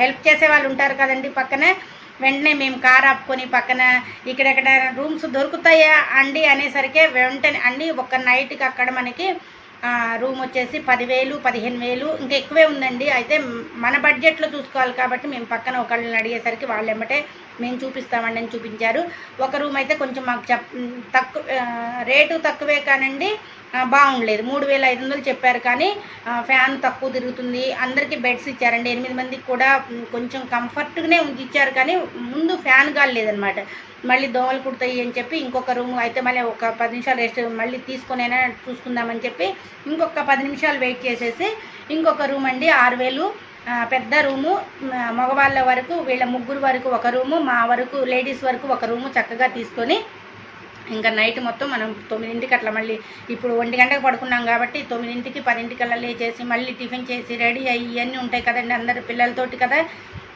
హెల్ప్ చేసే వాళ్ళు ఉంటారు కదండి పక్కనే. వెంటనే మేము కార్ ఆపుకొని పక్కన ఇక్కడెక్కడ రూమ్స్ దొరుకుతాయా అండి అనేసరికి వెంటనే అండి ఒక నైట్కి అక్కడ మనకి రూమ్ వచ్చేసి 10,000 15,000 ఇంకా ఎక్కువే ఉందండి. అయితే మన బడ్జెట్లో చూసుకోవాలి కాబట్టి మేము పక్కన ఒకళ్ళని అడిగేసరికి వాళ్ళు ఎమ్మటే మేము చూపిస్తామండి అని చూపించారు. ఒక రూమ్ అయితే కొంచెం మాకు రేటు తక్కువే కానండి బాగుండలేదు. 3,500 చెప్పారు. కానీ ఫ్యాన్ తక్కువ తిరుగుతుంది. అందరికీ బెడ్స్ ఇచ్చారండి. 8 మందికి కూడా కొంచెం కంఫర్ట్గానే ఇచ్చారు. కానీ ముందు ఫ్యాన్ గాలి లేదనమాట. మళ్ళీ దోమలు కుడతాయి అని చెప్పి ఇంకొక రూమ్ అయితే మళ్ళీ ఒక 10 నిమిషాలు రెస్ట్ మళ్ళీ తీసుకొనైనా చూసుకుందామని చెప్పి ఇంకొక 10 నిమిషాలు వెయిట్ చేసేసి ఇంకొక రూమ్ అండి 6,000 పెద్ద రూము. మగవాళ్ళ వరకు వీళ్ళ ముగ్గురు వరకు ఒక రూము, మా వరకు లేడీస్ వరకు ఒక రూము చక్కగా తీసుకొని ఇంకా నైట్ మొత్తం మనం 9ంటికి అట్లా మళ్ళీ ఇప్పుడు 1 గంటకు పడుకున్నాం కాబట్టి 9ంటికి 10ంటికల్లా లేచేసి మళ్ళీ టిఫిన్ చేసి రెడీ అయ్యి ఇవన్నీ ఉంటాయి కదండి అందరు పిల్లలతోటి కదా.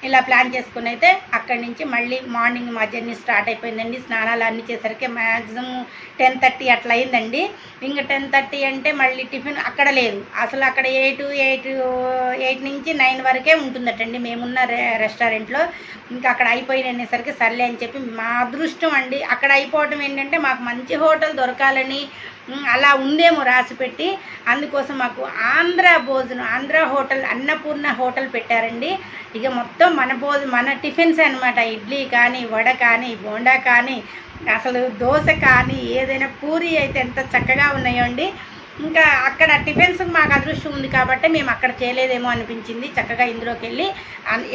ఇలా ప్లాన్ చేసుకుని అయితే అక్కడి నుంచి మళ్ళీ మార్నింగ్ మా జర్నీ స్టార్ట్ అయిపోయిందండి. స్నానాలు అన్నీ చేసరికి మ్యాక్సిమం 10:30 అట్లా అయిందండి. ఇంకా 10:30 అంటే మళ్ళీ టిఫిన్ అక్కడ లేదు. అసలు అక్కడ 8 నుంచి 9 వరకే ఉంటుందటండి మేమున్న రెస్టారెంట్లో. ఇంకా అక్కడ అయిపోయినసరికి సర్లే అని చెప్పి మా అదృష్టం అండి. అక్కడ అయిపోవటం ఏంటంటే మాకు మంచి హోటల్ దొరకాలని అలా ఉందేమో రాసిపెట్టి, అందుకోసం మాకు ఆంధ్ర హోటల్, అన్నపూర్ణ హోటల్ పెట్టారండి. ఇక మొత్తం మన టిఫిన్స్ అనమాట. ఇడ్లీ కానీ, వడ కానీ, బోండా కానీ, అసలు దోశ కానీ, ఏదైనా పూరి అయితే ఎంత చక్కగా ఉన్నాయో అండి. ఇంకా అక్కడ టిఫిన్స్ మాకు అదృష్టం ఉంది కాబట్టి మేము అక్కడ చేయలేదేమో అనిపించింది. చక్కగా ఇందులోకి వెళ్ళి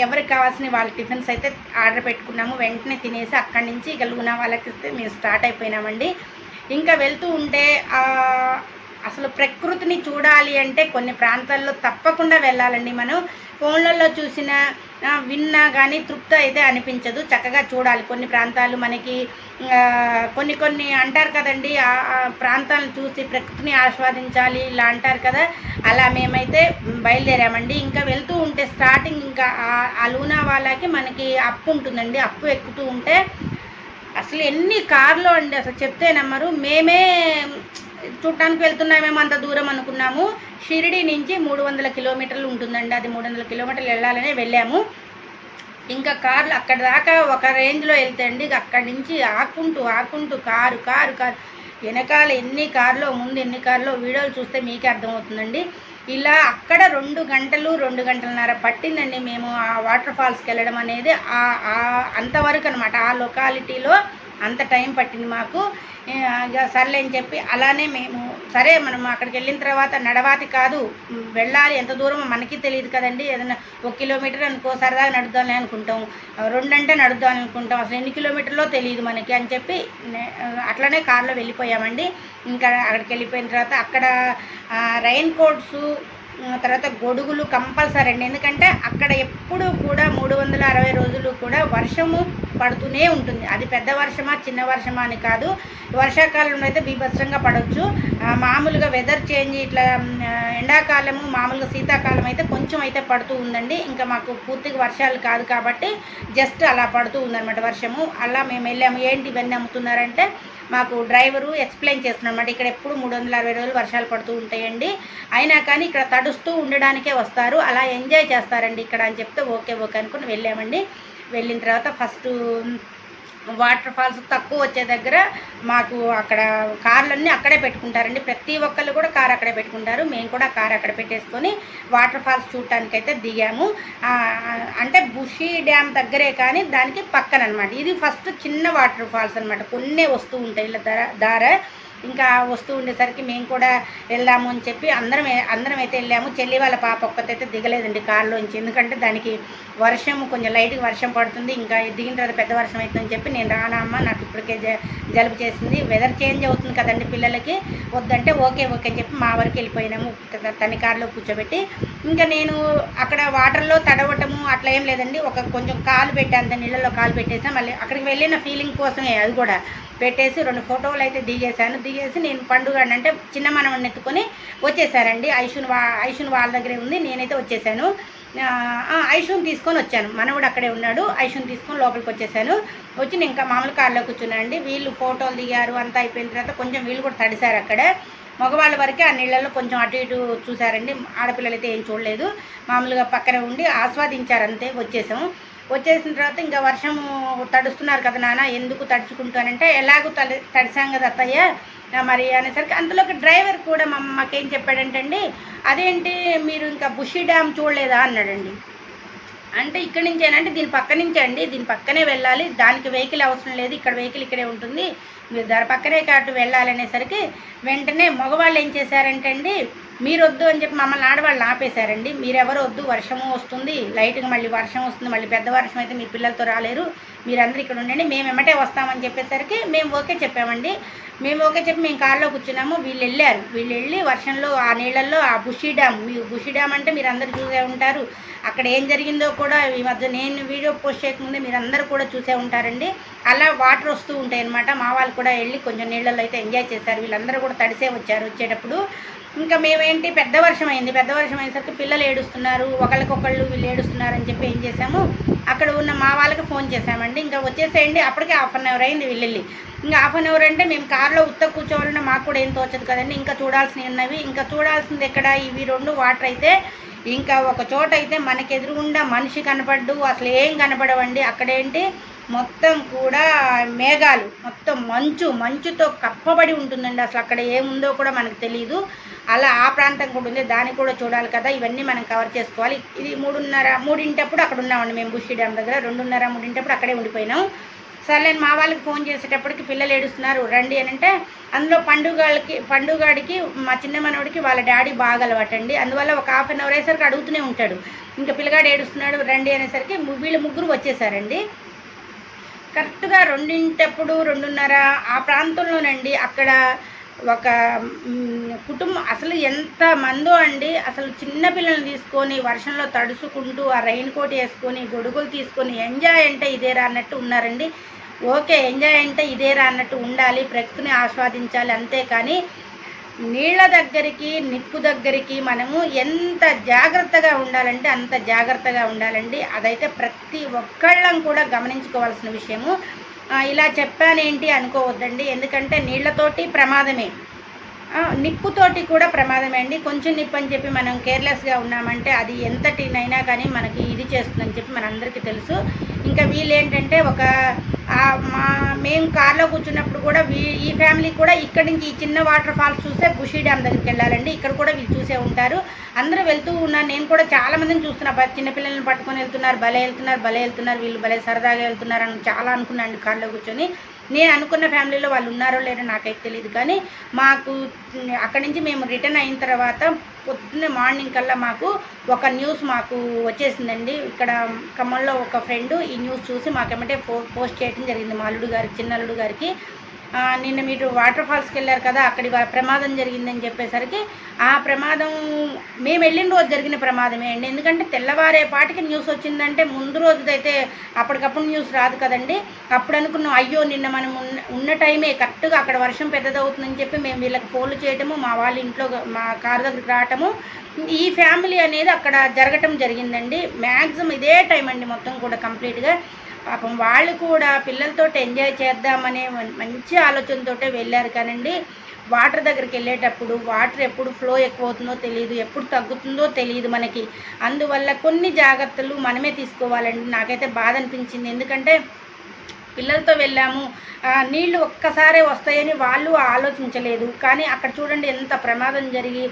ఎవరికి కావాల్సిన వాళ్ళ టిఫిన్స్ అయితే ఆర్డర్ పెట్టుకున్నాము. వెంటనే తినేసి అక్కడి నుంచి ఇక లూనా వాళ్ళకి ఇస్తే మేము స్టార్ట్ అయిపోయినామండి. ఇంకా వెళ్తూ ఉంటే అసలు ప్రకృతిని చూడాలి అంటే కొన్ని ప్రాంతాల్లో తప్పకుండా వెళ్ళాలండి. మనం ఫోన్లలో చూసిన విన్నా కానీ తృప్తి అయితే అనిపించదు. చక్కగా చూడాలి. కొన్ని ప్రాంతాలు మనకి కొన్ని అంటారు కదండి, ఆ ప్రాంతాలను చూసి ప్రకృతిని ఆస్వాదించాలి ఇలా అంటారు కదా. అలా మేమైతే బయలుదేరామండి. ఇంకా వెళ్తూ ఉంటే స్టార్టింగ్ ఇంకా ఆ లూనా వాళ్ళకి మనకి అప్పు ఉంటుందండి. అప్పు ఎక్కుతూ ఉంటే అసలు ఎన్ని కార్లు అండి, అసలు చెప్తే నమ్మరు. మేమే చూడటానికి వెళ్తున్నామేమో అంత దూరం అనుకున్నాము. షిరిడి నుంచి 300 కిలోమీటర్లు ఉంటుందండి. అది 300 కిలోమీటర్లు వెళ్ళాలనే వెళ్ళాము. ఇంకా కార్లు అక్కడ దాకా ఒక రేంజ్లో వెళ్తే అండి, అక్కడి నుంచి ఆకుంటూ కారు వెనకాల ఎన్ని కార్లో, ముందు ఎన్ని కార్లో, వీడియోలు చూస్తే మీకే అర్థమవుతుందండి. ఇలా అక్కడ 2 గంటలున్నర పట్టిందండి మేము ఆ వాటర్ ఫాల్స్కి వెళ్ళడం అనేది. అంతవరకు అనమాట. ఆ లొకాలిటీలో అంత టైం పట్టింది మాకు. ఇక సర్లే అని చెప్పి అలానే మేము సరే మనం అక్కడికి వెళ్ళిన తర్వాత నడవాతి కాదు, వెళ్ళాలి. ఎంత దూరం మనకి తెలియదు కదండి. ఏదైనా 1 కిలోమీటర్ అనుకో సరదాగా నడుద్దామని అనుకుంటాం, 2 అంటే నడుద్దాం అనుకుంటాం, అసలు ఎన్ని కిలోమీటర్లో తెలియదు మనకి అని చెప్పి అట్లనే కార్లో వెళ్ళిపోయామండి. ఇంకా అక్కడికి వెళ్ళిపోయిన తర్వాత అక్కడ రైన్ కోట్స్, తర్వాత గొడుగులు కంపల్సరీ అండి. ఎందుకంటే అక్కడ ఎప్పుడు కూడా 360 రోజులు కూడా వర్షము పడుతూనే ఉంటుంది. అది పెద్ద వర్షమా చిన్న వర్షమా అని కాదు. వర్షాకాలంలో అయితే బీభత్సంగా పడవచ్చు. మామూలుగా వెదర్ చేంజ్ ఇట్లా ఎండాకాలము, మామూలుగా శీతాకాలం అయితే కొంచెం అయితే పడుతూ ఉందండి. ఇంకా మాకు పూర్తిగా వర్షాలు కాదు కాబట్టి జస్ట్ అలా పడుతూ ఉందన్నమాట వర్షము. అలా మేము వెళ్ళాము. ఏంటి ఇవన్నీ అమ్ముతున్నారంటే మాకు డ్రైవరు ఎక్స్ప్లెయిన్ చేస్తున్నారన్నమాట. ఇక్కడ ఎప్పుడు 360 రోజులు వర్షాలు పడుతూ ఉంటాయండి, అయినా కానీ ఇక్కడ తడుస్తూ ఉండడానికే వస్తారు, అలా ఎంజాయ్ చేస్తారండి ఇక్కడ అని చెప్తే ఓకే అనుకుని వెళ్ళామండి. వెళ్ళిన తర్వాత ఫస్ట్ వాటర్ ఫాల్స్ తక్కువ వచ్చే దగ్గర మాకు అక్కడ కార్లన్నీ అక్కడే పెట్టుకుంటారండి. ప్రతి ఒక్కళ్ళు కూడా కారు అక్కడే పెట్టుకుంటారు. మేము కూడా కారు అక్కడ పెట్టేసుకొని వాటర్ ఫాల్స్ చూడటానికి అయితే దిగాము. అంటే బుషి డ్యామ్ దగ్గరే కానీ దానికి పక్కన అనమాట. ఇది ఫస్ట్ చిన్న వాటర్ ఫాల్స్ అనమాట. కొన్నే వస్తూ ఉంటాయి ఇలా దార. ఇంకా వస్తూ ఉండేసరికి మేము కూడా వెళ్దాము అని చెప్పి అందరం అయితే వెళ్ళాము. చెల్లి వాళ్ళ పాప ఒక్కతైతే దిగలేదండి కారులోంచి. ఎందుకంటే దానికి వర్షం కొంచెం లైట్గా వర్షం పడుతుంది, ఇంకా దిగిన తర్వాత పెద్ద వర్షం అవుతుందని చెప్పి నేను రానమ్మా, నాకు ఇప్పటికే జలుబు చేసింది, వెదర్ చేంజ్ అవుతుంది కదండి పిల్లలకి, వద్దంటే ఓకే అని చెప్పి మా వరకు వెళ్ళిపోయినాము తన కారులో కూర్చోబెట్టి. ఇంకా నేను అక్కడ వాటర్లో తడవటము అట్లా ఏం లేదండి. కొంచెం కాలు పెట్టాను, నీళ్ళలో కాలు పెట్టేసాను. మళ్ళీ అక్కడికి వెళ్ళిన ఫీలింగ్ కోసమే అది కూడా పెట్టేసి 2 ఫోటోలు అయితే దిగేసి నేను పండుగ అంటే చిన్న మనవడిని ఎత్తుకొని వచ్చేసారండి. ఐషున్ వాళ్ళ దగ్గరే ఉంది, నేనైతే వచ్చేసాను. ఐషుని తీసుకొని వచ్చాను, మనవడు అక్కడే ఉన్నాడు. ఐషుని తీసుకొని లోపలికి వచ్చేసాను. వచ్చి నేను ఇంకా మామూలు కార్లో కూర్చున్నానండి. వీళ్ళు ఫోటోలు దిగారు, అంతా అయిపోయిన తర్వాత కొంచెం వీళ్ళు కూడా తడిసారు అక్కడ. మగవాళ్ళ వరకే ఆ నీళ్ళల్లో కొంచెం అటు ఇటు చూసారండి. ఆడపిల్లలు అయితే ఏం చూడలేదు, మామూలుగా పక్కన ఉండి ఆస్వాదించారు అంతే. వచ్చేసిన తర్వాత ఇంకా వర్షము తడుస్తున్నారు కదా నాన్న, ఎందుకు తడుచుకుంటానంటే ఎలాగో తడిసాం కదా అత్తయ్య మరి అనేసరికి అంతలోకి డ్రైవర్ కూడా మాకేం చెప్పాడంటండి, అదేంటి మీరు ఇంకా బుషి డ్యామ్ చూడలేదా అన్నాడండి. అంటే ఇక్కడి నుంచేనంటే దీని పక్క నుంచే అండి, దీని పక్కనే వెళ్ళాలి, దానికి వెహికల్ అవసరం లేదు, ఇక్కడ వెహికల్ ఇక్కడే ఉంటుంది, మీరు దాని పక్కనే కాటు వెళ్ళాలనేసరికి వెంటనే మగవాళ్ళు ఏం చేశారంటే అండి, మీరు వద్దు అని చెప్పి మమ్మల్ని ఆడవాళ్ళు ఆపేశారండి. మీరెవరు వద్దు, వర్షము వస్తుంది, లైట్గా మళ్ళీ వర్షం వస్తుంది, మళ్ళీ పెద్ద వర్షం అయితే మీ పిల్లలతో రాలేరు, మీరందరూ ఇక్కడ ఉండండి, మేము ఎమ్మటే వస్తామని చెప్పేసరికి మేము ఓకే చెప్పామండి. మేము కార్లో కూర్చున్నాము. వీళ్ళు వెళ్ళి వర్షంలో ఆ నీళ్ళల్లో ఆ బుషి డ్యామ్ అంటే మీరు అందరూ చూసే ఉంటారు. అక్కడ ఏం జరిగిందో కూడా ఈ మధ్య నేను వీడియో పోస్ట్ చేయకముందే మీరు అందరూ కూడా చూసే ఉంటారండి. అలా వాటర్ వస్తూ ఉంటాయి అన్నమాట. మా వాళ్ళు కూడా వెళ్ళి కొంచెం నీళ్ళల్లో అయితే ఎంజాయ్ చేశారు. వీళ్ళందరూ కూడా తడిసే వచ్చారు వచ్చేటప్పుడు. ఇంకా మేమేంటి పెద్ద వర్షం అయ్యేసరికి పిల్లలు ఏడుస్తున్నారు, ఒకళ్ళకొకళ్ళు వీళ్ళు ఏడుస్తున్నారని చెప్పి ఏం చేసాము, అక్కడ ఉన్న మా వాళ్ళకి ఫోన్ చేసామండి. ఇంకా వచ్చేసేయండి, అప్పటికే 1/2 అవర్ అయింది వీళ్ళెళ్ళి. ఇంకా 1/2 అవర్ అంటే మేము కార్లో కూర్చోవాలన్నా మాకు కూడా ఏం తోచదు కదండి. ఇంకా చూడాల్సినవి ఉన్నవి, ఇంకా చూడాల్సింది ఎక్కడ, ఇవి 2 వాటర్ అయితే. ఇంకా ఒక చోట అయితే మనకి ఎదురుగుండా మనిషి కనపడ్డు, అసలు ఏం కనపడవండి. అక్కడేంటి మొత్తం కూడా మేఘాలు, మొత్తం మంచుతో కప్పబడి ఉంటుందండి. అసలు అక్కడ ఏముందో కూడా మనకు తెలియదు. అలా ఆ ప్రాంతం కూడా ఉంది, దాన్ని కూడా చూడాలి కదా. ఇవన్నీ మనం కవర్ చేసుకోవాలి. ఇది 3:30 అక్కడ ఉన్నామండి మేము బుషి డ్యామ్ దగ్గర. 2:30, 3 అక్కడే ఉండిపోయినాం. సరే నేను మా వాళ్ళకి ఫోన్ చేసేటప్పటికి పిల్లలు ఏడుస్తున్నారు రండి అని అంటే, అందులో పండుగాడికి మా చిన్న మనవడికి వాళ్ళ డాడీ బాగా అలవాటండి. అందువల్ల ఒక 1/2 అవర్ అయ్యేసరికి అడుగుతూనే ఉంటాడు. ఇంకా పిల్లగాడు ఏడుస్తున్నాడు రండి అనేసరికి వీళ్ళు 3 వచ్చేసారండి. కరెక్ట్గా 2:30 ఆ ప్రాంతంలోనండి. అక్కడ ఒక కుటుంబం, అసలు ఎంత మందో అండి. అసలు చిన్నపిల్లల్ని తీసుకొని వర్షంలో తడుచుకుంటూ ఆ రెయిన్ కోట్ వేసుకొని గొడుగులు తీసుకొని ఎంజాయ్ అంటే ఇదేరా అన్నట్టు ఉన్నారండి. ఓకే, ఎంజాయ్ అంటే ఇదేరా అన్నట్టు ఉండాలి, ప్రకృతిని ఆస్వాదించాలి. అంతేకాని నీళ్ళ దగ్గరికి, నిప్పు దగ్గరికి మనము ఎంత జాగ్రత్తగా ఉండాలంటే అంత జాగ్రత్తగా ఉండాలండి. అదైతే ప్రతి ఒక్కళ్ళం కూడా గమనించుకోవాల్సిన విషయము. ఇలా చెప్పానేంటి అనుకోవద్దండి, ఎందుకంటే నీళ్లతోటి ప్రమాదమే, నిప్పుతోటి కూడా ప్రమాదమే అండి. కొంచెం నిప్పు అని చెప్పి మనం కేర్లెస్గా ఉన్నామంటే అది ఎంతటినైనా కానీ మనకి ఇది చేస్తుందని చెప్పి మనందరికీ తెలుసు. ఇంకా వీళ్ళు ఏంటంటే మేము కార్లో కూర్చున్నప్పుడు కూడా ఈ ఫ్యామిలీ కూడా ఇక్కడి నుంచి ఈ చిన్న వాటర్ ఫాల్స్ చూస్తే బుషి డ్యామ్ దగ్గరికి వెళ్ళాలండి. ఇక్కడ కూడా వీళ్ళు చూసే ఉంటారు. అందరూ వెళ్తూ ఉన్నారు, నేను కూడా చాలా మందిని చూస్తున్నా. చిన్నపిల్లల్ని పట్టుకొని వెళ్తున్నారు, భలే వెళ్తున్నారు, వీళ్ళు భలే సరదాగా వెళ్తున్నారు అని చాలా అనుకున్నాను కార్లో కూర్చొని. నేను అనుకున్న ఫ్యామిలీలో వాళ్ళు ఉన్నారో లేదో నాకైతే తెలియదు. కానీ మాకు అక్కడి నుంచి మేము రిటర్న్ అయిన తర్వాత పొద్దున్నే మార్నింగ్ కల్లా మాకు ఒక న్యూస్ మాకు వచ్చేసిందండి. ఇక్కడ ఖమ్మంలో ఒక ఫ్రెండ్ ఈ న్యూస్ చూసి మాకేమంటే పోస్ట్ చేయడం జరిగింది. మా అల్లుడు గారికి, చిన్న అల్లుడు గారికి. నిన్న మీరు వాటర్ ఫాల్స్కి వెళ్ళారు కదా, అక్కడి ప్రమాదం జరిగిందని చెప్పేసరికి ఆ ప్రమాదం మేము వెళ్ళిన రోజు జరిగిన ప్రమాదమే అండి. ఎందుకంటే తెల్లవారేపాటికి న్యూస్ వచ్చిందంటే ముందు రోజుదైతే అప్పటికప్పుడు న్యూస్ రాదు కదండి. అప్పుడు అనుకున్నాం అయ్యో నిన్న మనం ఉన్న టైమే కరెక్ట్గా అక్కడ వర్షం పెద్దదవుతుందని చెప్పి మేము వీళ్ళకి ఫోన్లు చేయటము, మా వాళ్ళ ఇంట్లో మా కారు దగ్గరికి రావటము, ఈ ఫ్యామిలీ అనేది అక్కడ జరగటం జరిగిందండి. మ్యాక్సిమం ఇదే టైం అండి మొత్తం కూడా కంప్లీట్గా. పాపం వాళ్ళు కూడా పిల్లలతో ఎంజాయ్ చేద్దామనే మంచి ఆలోచనతో వెళ్ళారు. కానండి వాటర్ దగ్గరికి వెళ్ళేటప్పుడు వాటర్ ఎప్పుడు ఫ్లో ఎక్కువ అవుతుందో తెలియదు, ఎప్పుడు తగ్గుతుందో తెలియదు మనకి. అందువల్ల కొన్ని జాగ్రత్తలు మనమే తీసుకోవాలండి. నాకైతే బాధ అనిపించింది, ఎందుకంటే పిల్లలతో వెళ్ళాము, నీళ్లు ఒక్కసారే వస్తాయని వాళ్ళు ఆలోచించలేదు. కానీ అక్కడ చూడండి ఎంత ప్రమాదం జరిగి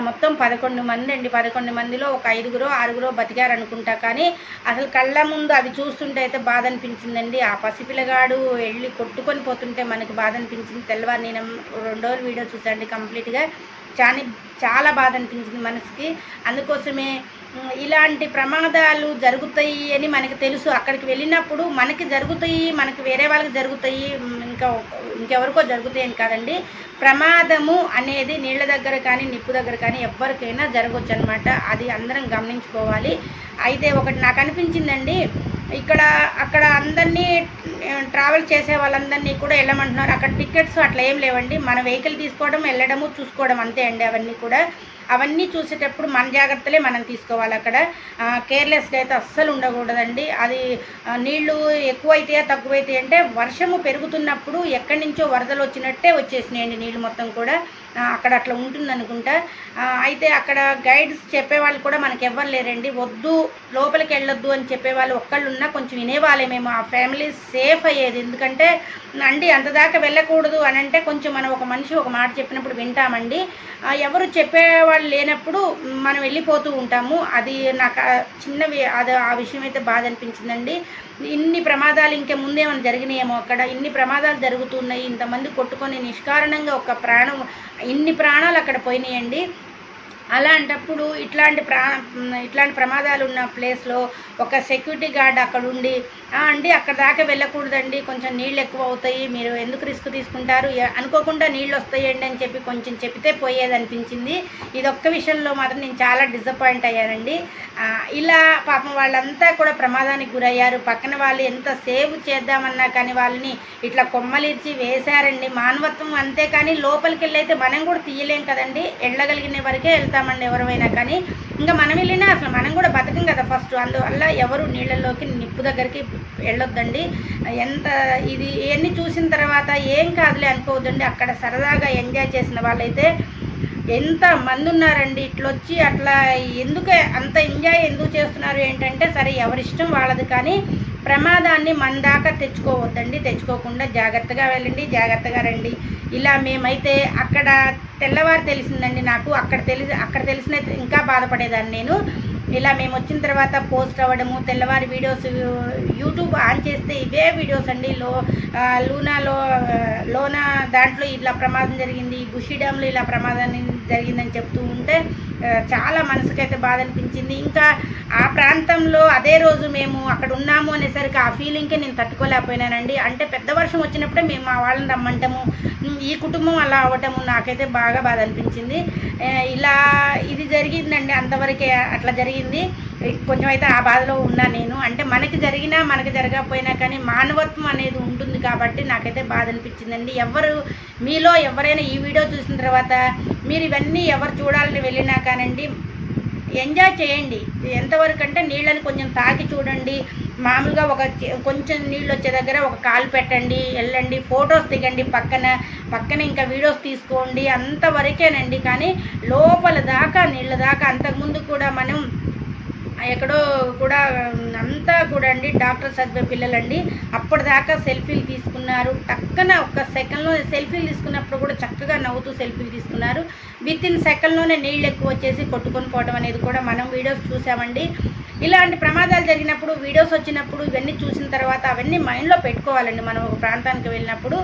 మొత్తం 11 మంది అండి. 11 మందిలో ఒక 5గురో 6గురో బతికారనుకుంటా. కానీ అసలు కళ్ళ ముందు అవి చూస్తుంటే అయితే బాధ అనిపించిందండి. ఆ పసిపిల్లగాడు వెళ్ళి కొట్టుకొని పోతుంటే మనకి బాధ అనిపించింది. తెల్లవారు నేను 2 రోజులు వీడియో చూసాండి కంప్లీట్గా. చాలా బాధ అనిపించింది మనసుకి. అందుకోసమే ఇలాంటి ప్రమాదాలు జరుగుతాయి అని మనకు తెలుసు. అక్కడికి వెళ్ళినప్పుడు మనకి జరుగుతాయి, మనకి వేరే వాళ్ళకి జరుగుతాయి, ఇంకెవరికో జరుగుతాయి అని కాదండి. ప్రమాదము అనేది నీళ్ళ దగ్గర కానీ నిప్పు దగ్గర కానీ ఎవరికైనా జరగవచ్చు అనమాట. అది అందరం గమనించుకోవాలి. అయితే ఒకటి నాకు అనిపించిందండి, అక్కడ అందరినీ ట్రావెల్ చేసే వాళ్ళందరినీ కూడా వెళ్ళమంటున్నారు. అక్కడ టికెట్స్ అట్లా ఏం లేవండి. మన వెహికల్ తీసుకోవడం, వెళ్ళడము, చూసుకోవడం అంతే అండి. అవన్నీ చూసేటప్పుడు మన జాగ్రత్తలే మనం తీసుకోవాలి. అక్కడ కేర్లెస్గా అయితే అస్సలు ఉండకూడదండి. అది నీళ్లు ఎక్కువైతే తక్కువైతే అంటే వర్షము పెరుగుతున్నప్పుడు ఎక్కడి నుంచో వరదలు వచ్చినట్టే వచ్చేసినాయండి నీళ్ళు మొత్తం కూడా. అక్కడ అట్లా ఉంటుంది అనుకుంటా. అయితే అక్కడ గైడ్స్ చెప్పేవాళ్ళు కూడా మనకి ఎవ్వరు లేరండి. వద్దు లోపలికి వెళ్ళొద్దు అని చెప్పేవాళ్ళు ఒక్కళ్ళు ఉన్నా కొంచెం వినేవాళ్ళే. మేము ఆ ఫ్యామిలీ సేఫ్ అయ్యేది. ఎందుకంటే అండి అంతదాకా వెళ్ళకూడదు అని అంటే కొంచెం మనం ఒక మనిషి ఒక మాట చెప్పినప్పుడు వింటామండి. ఎవరు చెప్పేవాళ్ళు లేనప్పుడు మనం వెళ్ళిపోతూ ఉంటాము. అది నాకు ఆ విషయం అయితే బాధ అనిపించిందండి. ఇన్ని ప్రమాదాలు ఇంకా ముందేమైనా జరిగినాయేమో, అక్కడ ఇన్ని ప్రమాదాలు జరుగుతున్నాయి, ఇంతమంది కొట్టుకొని నిష్కారణంగా ఇన్ని ప్రాణాలు అక్కడ పోయినాయండి. అలాంటప్పుడు ఇట్లాంటి ప్రమాదాలు ఉన్న ప్లేస్లో ఒక సెక్యూరిటీ గార్డ్ అక్కడ ఉండి, అండి అక్కడ దాకా వెళ్ళకూడదండి, కొంచెం నీళ్ళు ఎక్కువ అవుతాయి, మీరు ఎందుకు రిస్క్ తీసుకుంటారు, అనుకోకుండా నీళ్ళు వస్తాయండి అని చెప్పి కొంచెం చెప్తే పోయేది అనిపించింది. ఇదొక్క విషయంలో మాత్రం నేను చాలా డిసప్పాయింట్ అయ్యానండి. ఇలా పాపం వాళ్ళంతా కూడా ప్రమాదానికి గురయ్యారు. పక్కన వాళ్ళు ఎంత సేవ్ చేద్దామన్నా కానీ వాళ్ళని ఇట్లా కొమ్మలిర్చి వేశారండి. మానవత్వం అంతే, కానీ లోపలికి వెళ్ళైతే మనం కూడా తీయలేం కదండి. వెళ్ళగలిగిన వరకే వెళ్తామండి ఎవరైనా, కానీ ఇంకా మనం వెళ్ళినా అసలు మనం కూడా బతకం కదా ఫస్ట్. అందువల్ల ఎవరు నీళ్ళల్లోకి నిప్పు దగ్గరికి వెళ్ళొద్దండి. ఇవన్నీ చూసిన తర్వాత ఏం కాదులే అనుకోవద్దండి. అక్కడ సరదాగా ఎంజాయ్ చేసిన వాళ్ళైతే ఎంత మంది ఉన్నారండి. ఇట్లొచ్చి అట్లా అంత ఎంజాయ్ ఎందుకు చేస్తున్నారు ఏంటంటే, సరే ఎవరిష్టం వాళ్ళది, కానీ ప్రమాదాన్ని మన దాకా తెచ్చుకోవద్దండి. తెచ్చుకోకుండా జాగ్రత్తగా వెళ్ళండి, జాగ్రత్తగా రండి. ఇలా మేమైతే అక్కడ తెల్లవారు తెలిసిందండి నాకు. అక్కడ తెలిసిన ఇంకా బాధపడేదాన్ని నేను. ఇలా మేము వచ్చిన తర్వాత పోస్ట్ అవ్వడము, తెల్లవారి వీడియోస్ యూట్యూబ్ ఆన్ చేస్తే ఇవే వీడియోస్ అండి. లోనా దాంట్లో ఇలా ప్రమాదం జరిగింది, బుషి డ్యాంలో ఇలా ప్రమాదం జరిగిందని చెప్తూ ఉంటే చాలా మనసుకైతే బాధ అనిపించింది. ఇంకా ఆ ప్రాంతంలో అదే రోజు మేము అక్కడ ఉన్నాము అనేసరికి ఆ ఫీలింగ్కే నేను తట్టుకోలేకపోయినానండి. అంటే పెద్ద వర్షం వచ్చినప్పుడే మేము మా వాళ్ళని రమ్మంటాము, ఈ కుటుంబం అలా అవ్వటము నాకైతే బాగా బాధ అనిపించింది. ఇది జరిగిందండి, అంతవరకే అట్లా జరిగింది. కొంచెం అయితే ఆ బాధలో ఉన్నా నేను. అంటే మనకి జరిగినా మనకి జరగకపోయినా కానీ మానవత్వం అనేది ఉంటుంది కాబట్టి నాకైతే బాధ అనిపించిందండి. మీలో ఎవరైనా ఈ వీడియో చూసిన తర్వాత మీరు ఇవన్నీ ఎవరు చూడాలని వెళ్ళినా కానండి, ఎంజాయ్ చేయండి. ఎంతవరకు అంటే నీళ్ళని కొంచెం తాకి చూడండి. మామూలుగా కొంచెం నీళ్ళు వచ్చే దగ్గర ఒక కాలు పెట్టండి, వెళ్ళండి, ఫొటోస్ దిగండి, పక్కన ఇంకా వీడియోస్ తీసుకోండి, అంతవరకేనండి. కానీ లోపల దాకా నీళ్ళ దాకా అంతకుముందు కూడా మనం ఎక్కడో కూడా అంతా కూడా అండి డాక్టర్ చదివే పిల్లలండి, అప్పటిదాకా సెల్ఫీలు తీసుకున్నారు. టక్కన ఒక్క సెకండ్లో సెల్ఫీలు తీసుకున్నప్పుడు కూడా చక్కగా నవ్వుతూ సెల్ఫీలు తీసుకున్నారు. వితిన్ సెకండ్లోనే నీళ్ళు ఎక్కువ వచ్చేసి కొట్టుకొని పోవడం అనేది కూడా మనం వీడియోస్ చూసామండి. ఇలాంటి ప్రమాదాలు జరిగినప్పుడు వీడియోస్ వచ్చినప్పుడు ఇవన్నీ చూసిన తర్వాత అవన్నీ మైండ్లో పెట్టుకోవాలండి. మనం ఒక ప్రాంతానికి వెళ్ళినప్పుడు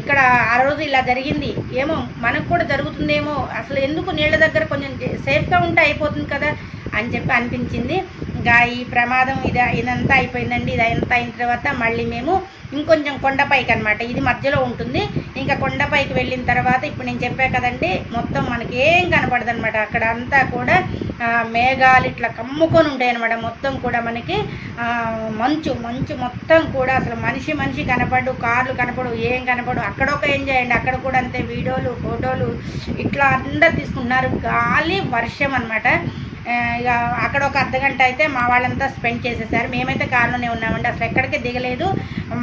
ఇక్కడ ఆ రోజు ఇలా జరిగింది, ఏమో మనకు కూడా జరుగుతుందేమో, అసలు ఎందుకు నీళ్ళ దగ్గర కొంచెం సేఫ్గా ఉంటే అయిపోతుంది కదా అని చెప్పి అనిపించింది. ఇంకా ఈ ప్రమాదం ఇదంతా అయిపోయిందండి. ఇదంతా అయిన తర్వాత మళ్ళీ మేము ఇంకొంచెం కొండపైకి అనమాట, ఇది మధ్యలో ఉంటుంది. ఇంకా కొండపైకి వెళ్ళిన తర్వాత ఇప్పుడు నేను చెప్పా కదండి, మొత్తం మనకి ఏం కనపడదు అనమాట. అక్కడ అంతా కూడా మేఘాలు ఇట్లా కమ్ముకొని ఉంటాయి అనమాట. మొత్తం కూడా మనకి మంచు మొత్తం కూడా అసలు మనిషి కనపడు, కార్లు కనపడు, ఏం కనపడు. అక్కడ ఒక ఎంజాయ్ అండి, అక్కడ కూడా అంతే, వీడియోలు ఫోటోలు ఇట్లా అందరు తీసుకుంటున్నారు. గాలి వర్షం అనమాట. ఇక అక్కడ ఒక అర్ధగంట అయితే మా వాళ్ళంతా స్పెండ్ చేసేసారు. మేమైతే కారులోనే ఉన్నామండి, అసలు ఎక్కడికి దిగలేదు.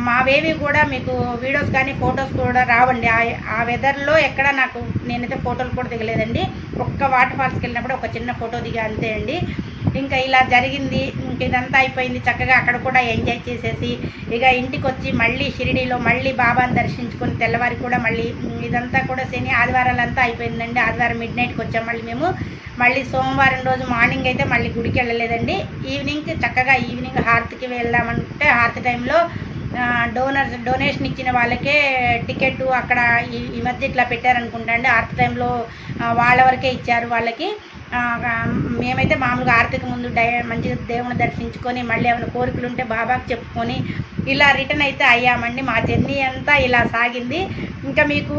మావేవి కూడా మీకు వీడియోస్ కానీ ఫొటోస్ కూడా రావండి. ఆ వెదర్లో ఎక్కడ నేనైతే ఫోటోలు కూడా దిగలేదండి. ఒక్క వాటర్ ఫాల్స్కి వెళ్ళినప్పుడు ఒక చిన్న ఫోటో దిగా అంతే అండి. ఇంకా ఇలా జరిగింది. ఇంక ఇదంతా అయిపోయింది. చక్కగా అక్కడ కూడా ఎంజాయ్ చేసేసి ఇక ఇంటికి వచ్చి మళ్ళీ షిరిడీలో మళ్ళీ బాబాని దర్శించుకొని తెల్లవారి కూడా మళ్ళీ ఇదంతా కూడా శని ఆదివారాలంతా అయిపోయిందండి. ఆదివారం మిడ్ నైట్కి వచ్చాం మళ్ళీ సోమవారం రోజు మార్నింగ్ అయితే మళ్ళీ గుడికి వెళ్ళలేదండి. ఈవినింగ్ హారతికి వెళ్దామంటే హారతి టైంలో డొనేషన్ ఇచ్చిన వాళ్ళకే టికెట్ అక్కడ ఈ మధ్య ఇట్లా పెట్టారనుకుంటా అండి. హారతి టైంలో వాళ్ళ వరకే ఇచ్చారు వాళ్ళకి. మేమైతే మామూలుగా ఆర్తికి ముందు మంచిగా దేవుని దర్శించుకొని మళ్ళీ ఏమైనా కోరికలు ఉంటే బాబాకి చెప్పుకొని ఇలా రిటర్న్ అయితే అయ్యామండి. మా జర్నీ అంతా ఇలా సాగింది. ఇంకా మీకు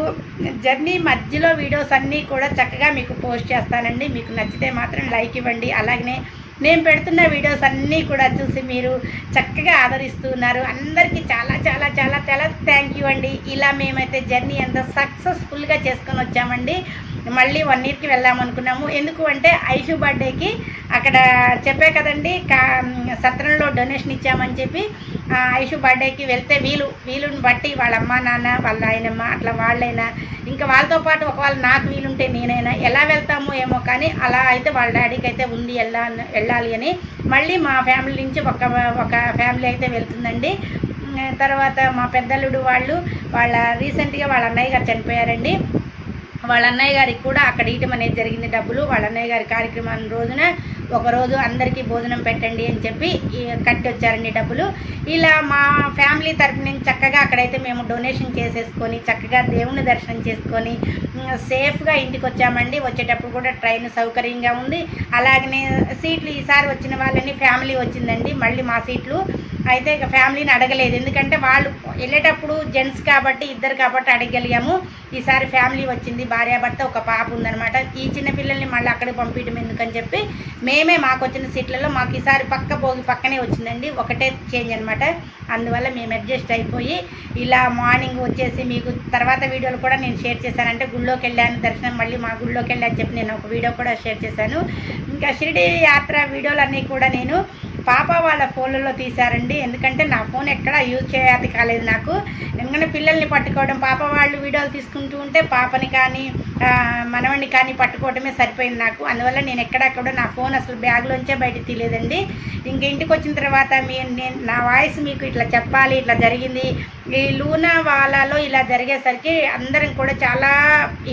జర్నీ మధ్యలో వీడియోస్ అన్నీ కూడా చక్కగా మీకు పోస్ట్ చేస్తానండి. మీకు నచ్చితే మాత్రం లైక్ ఇవ్వండి. అలాగనే నేను పెడుతున్న వీడియోస్ అన్నీ కూడా చూసి మీరు చక్కగా ఆదరిస్తున్నారు. అందరికీ చాలా చాలా చాలా చాలా థ్యాంక్ యూ అండి. ఇలా మేమైతే జర్నీ అంతా సక్సెస్ఫుల్గా చేసుకొని వచ్చామండి. మళ్ళీ 1 ఇయర్కి వెళ్దామనుకున్నాము. ఎందుకు అంటే ఐషు బర్త్డేకి అక్కడ చెప్పే కదండి, సత్రంలో డొనేషన్ ఇచ్చామని చెప్పి ఐషు బర్త్డేకి వెళ్తే వీలుని బట్టి వాళ్ళ అమ్మ నాన్న వాళ్ళ ఆయనమ్మ అట్లా వాళ్ళైనా ఇంకా వాళ్ళతో పాటు ఒకవేళ నాకు వీలుంటే నేనైనా ఎలా వెళ్తామో ఏమో, కానీ అలా అయితే వాళ్ళ డాడీకి అయితే ఉంది వెళ్ళాలి అని. మళ్ళీ మా ఫ్యామిలీ నుంచి ఒక ఫ్యామిలీ అయితే వెళ్తుందండి. తర్వాత మా పెద్దల్లుడు వాళ్ళ రీసెంట్గా వాళ్ళ అన్నయ్య గారు చనిపోయారండి. వాళ్ళ అన్నయ్య గారికి కూడా అక్కడ ఇవ్వటం అనేది జరిగింది డబ్బులు. వాళ్ళ అన్నయ్య గారి కార్యక్రమం రోజున ఒకరోజు అందరికీ భోజనం పెట్టండి అని చెప్పి కట్టి వచ్చారండి డబ్బులు. ఇలా మా ఫ్యామిలీ తరపు నుంచి చక్కగా అక్కడైతే మేము డొనేషన్ చేసేసుకొని చక్కగా దేవుని దర్శనం చేసుకొని సేఫ్గా ఇంటికి వచ్చామండి. వచ్చేటప్పుడు కూడా ట్రైన్ సౌకర్యంగా ఉంది. అలాగనే సీట్లు ఈసారి వచ్చిన వాళ్ళని ఫ్యామిలీ వచ్చిందండి. మళ్ళీ మా సీట్లు అయితే ఇక ఫ్యామిలీని అడగలేదు, ఎందుకంటే వాళ్ళు వెళ్ళేటప్పుడు జెంట్స్ కాబట్టి ఇద్దరు కాబట్టి అడగలిగాము. ఈసారి ఫ్యామిలీ వచ్చింది, భార్యాభర్త, ఒక పాప ఉందనమాట. ఈ చిన్న పిల్లల్ని మళ్ళీ అక్కడికి పంపించడం ఎందుకని చెప్పి మేమే మాకు వచ్చిన సీట్లలో మాకు ఈసారి భోగి పక్కనే వచ్చిందండి, ఒకటే చేంజ్ అనమాట. అందువల్ల మేము అడ్జస్ట్ అయిపోయి ఇలా మార్నింగ్ వచ్చేసి మీకు తర్వాత వీడియోలు కూడా నేను షేర్ చేశానంటే గుళ్ళోకి వెళ్ళాను దర్శనం, మళ్ళీ మా గుళ్ళోకి వెళ్ళాను చెప్పి నేను ఒక వీడియో కూడా షేర్ చేశాను. ఇంకా షిరిడి యాత్ర వీడియోలన్నీ కూడా నేను పాప వాళ్ళ ఫోన్లలో తీశారండి, ఎందుకంటే నా ఫోన్ ఎక్కడ యూజ్ చేయాలి కాలేదు నాకు. ఎందుకంటే పిల్లల్ని పట్టుకోవడం, పాప వాళ్ళు వీడియోలు తీసుకుంటూ ఉంటే పాపని కానీ మనవడిని కానీ పట్టుకోవడమే సరిపోయింది నాకు. అందువల్ల నేను ఎక్కడక్కడ నా ఫోన్ అసలు బ్యాగ్లోంచే బయటకు తీయలేదండి. ఇంక ఇంటికి వచ్చిన తర్వాత నేను నా వాయిస్ మీకు ఇట్లా చెప్పాలి, ఇట్లా జరిగింది. ఈ లూనా వాలాలో ఇలా జరిగేసరికి అందరం కూడా చాలా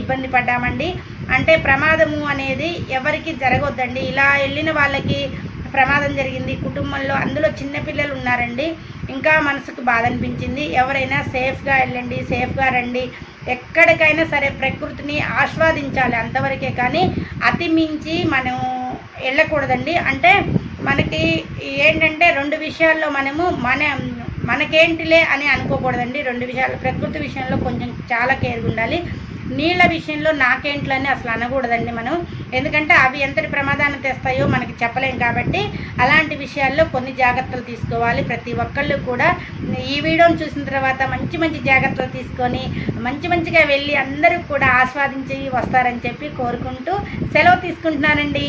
ఇబ్బంది పడ్డామండి. అంటే ప్రమాదము అనేది ఎవరికి జరగొద్దండి. ఇలా వెళ్ళిన వాళ్ళకి ప్రమాదం జరిగింది కుటుంబంలో, అందులో చిన్నపిల్లలు ఉన్నారండి. ఇంకా మనసుకు బాధ అనిపించింది. ఎవరైనా సేఫ్గా వెళ్ళండి, సేఫ్గా రండి. ఎక్కడికైనా సరే ప్రకృతిని ఆస్వాదించాలి అంతవరకే, కానీ అతి మించి మనం వెళ్ళకూడదండి. అంటే మనకి ఏంటంటే రెండు విషయాల్లో మనము మనకేంటిలే అని అనుకోకూడదండి. రెండు విషయాలు, ప్రకృతి విషయంలో కొంచెం చాలా కేర్గా ఉండాలి. నీళ్ళ విషయంలో నాకేంట్లని అసలు అనకూడదండి మనం, ఎందుకంటే అవి ఎంతటి ప్రమాదాన్ని తెస్తాయో మనకి చెప్పలేం కాబట్టి అలాంటి విషయాల్లో కొన్ని జాగ్రత్తలు తీసుకోవాలి ప్రతి ఒక్కళ్ళు కూడా. ఈ వీడియోని చూసిన తర్వాత మంచి మంచి జాగ్రత్తలు తీసుకొని మంచిగా వెళ్ళి అందరూ కూడా ఆస్వాదించి వస్తారని చెప్పి కోరుకుంటూ సెలవు తీసుకుంటున్నానండి.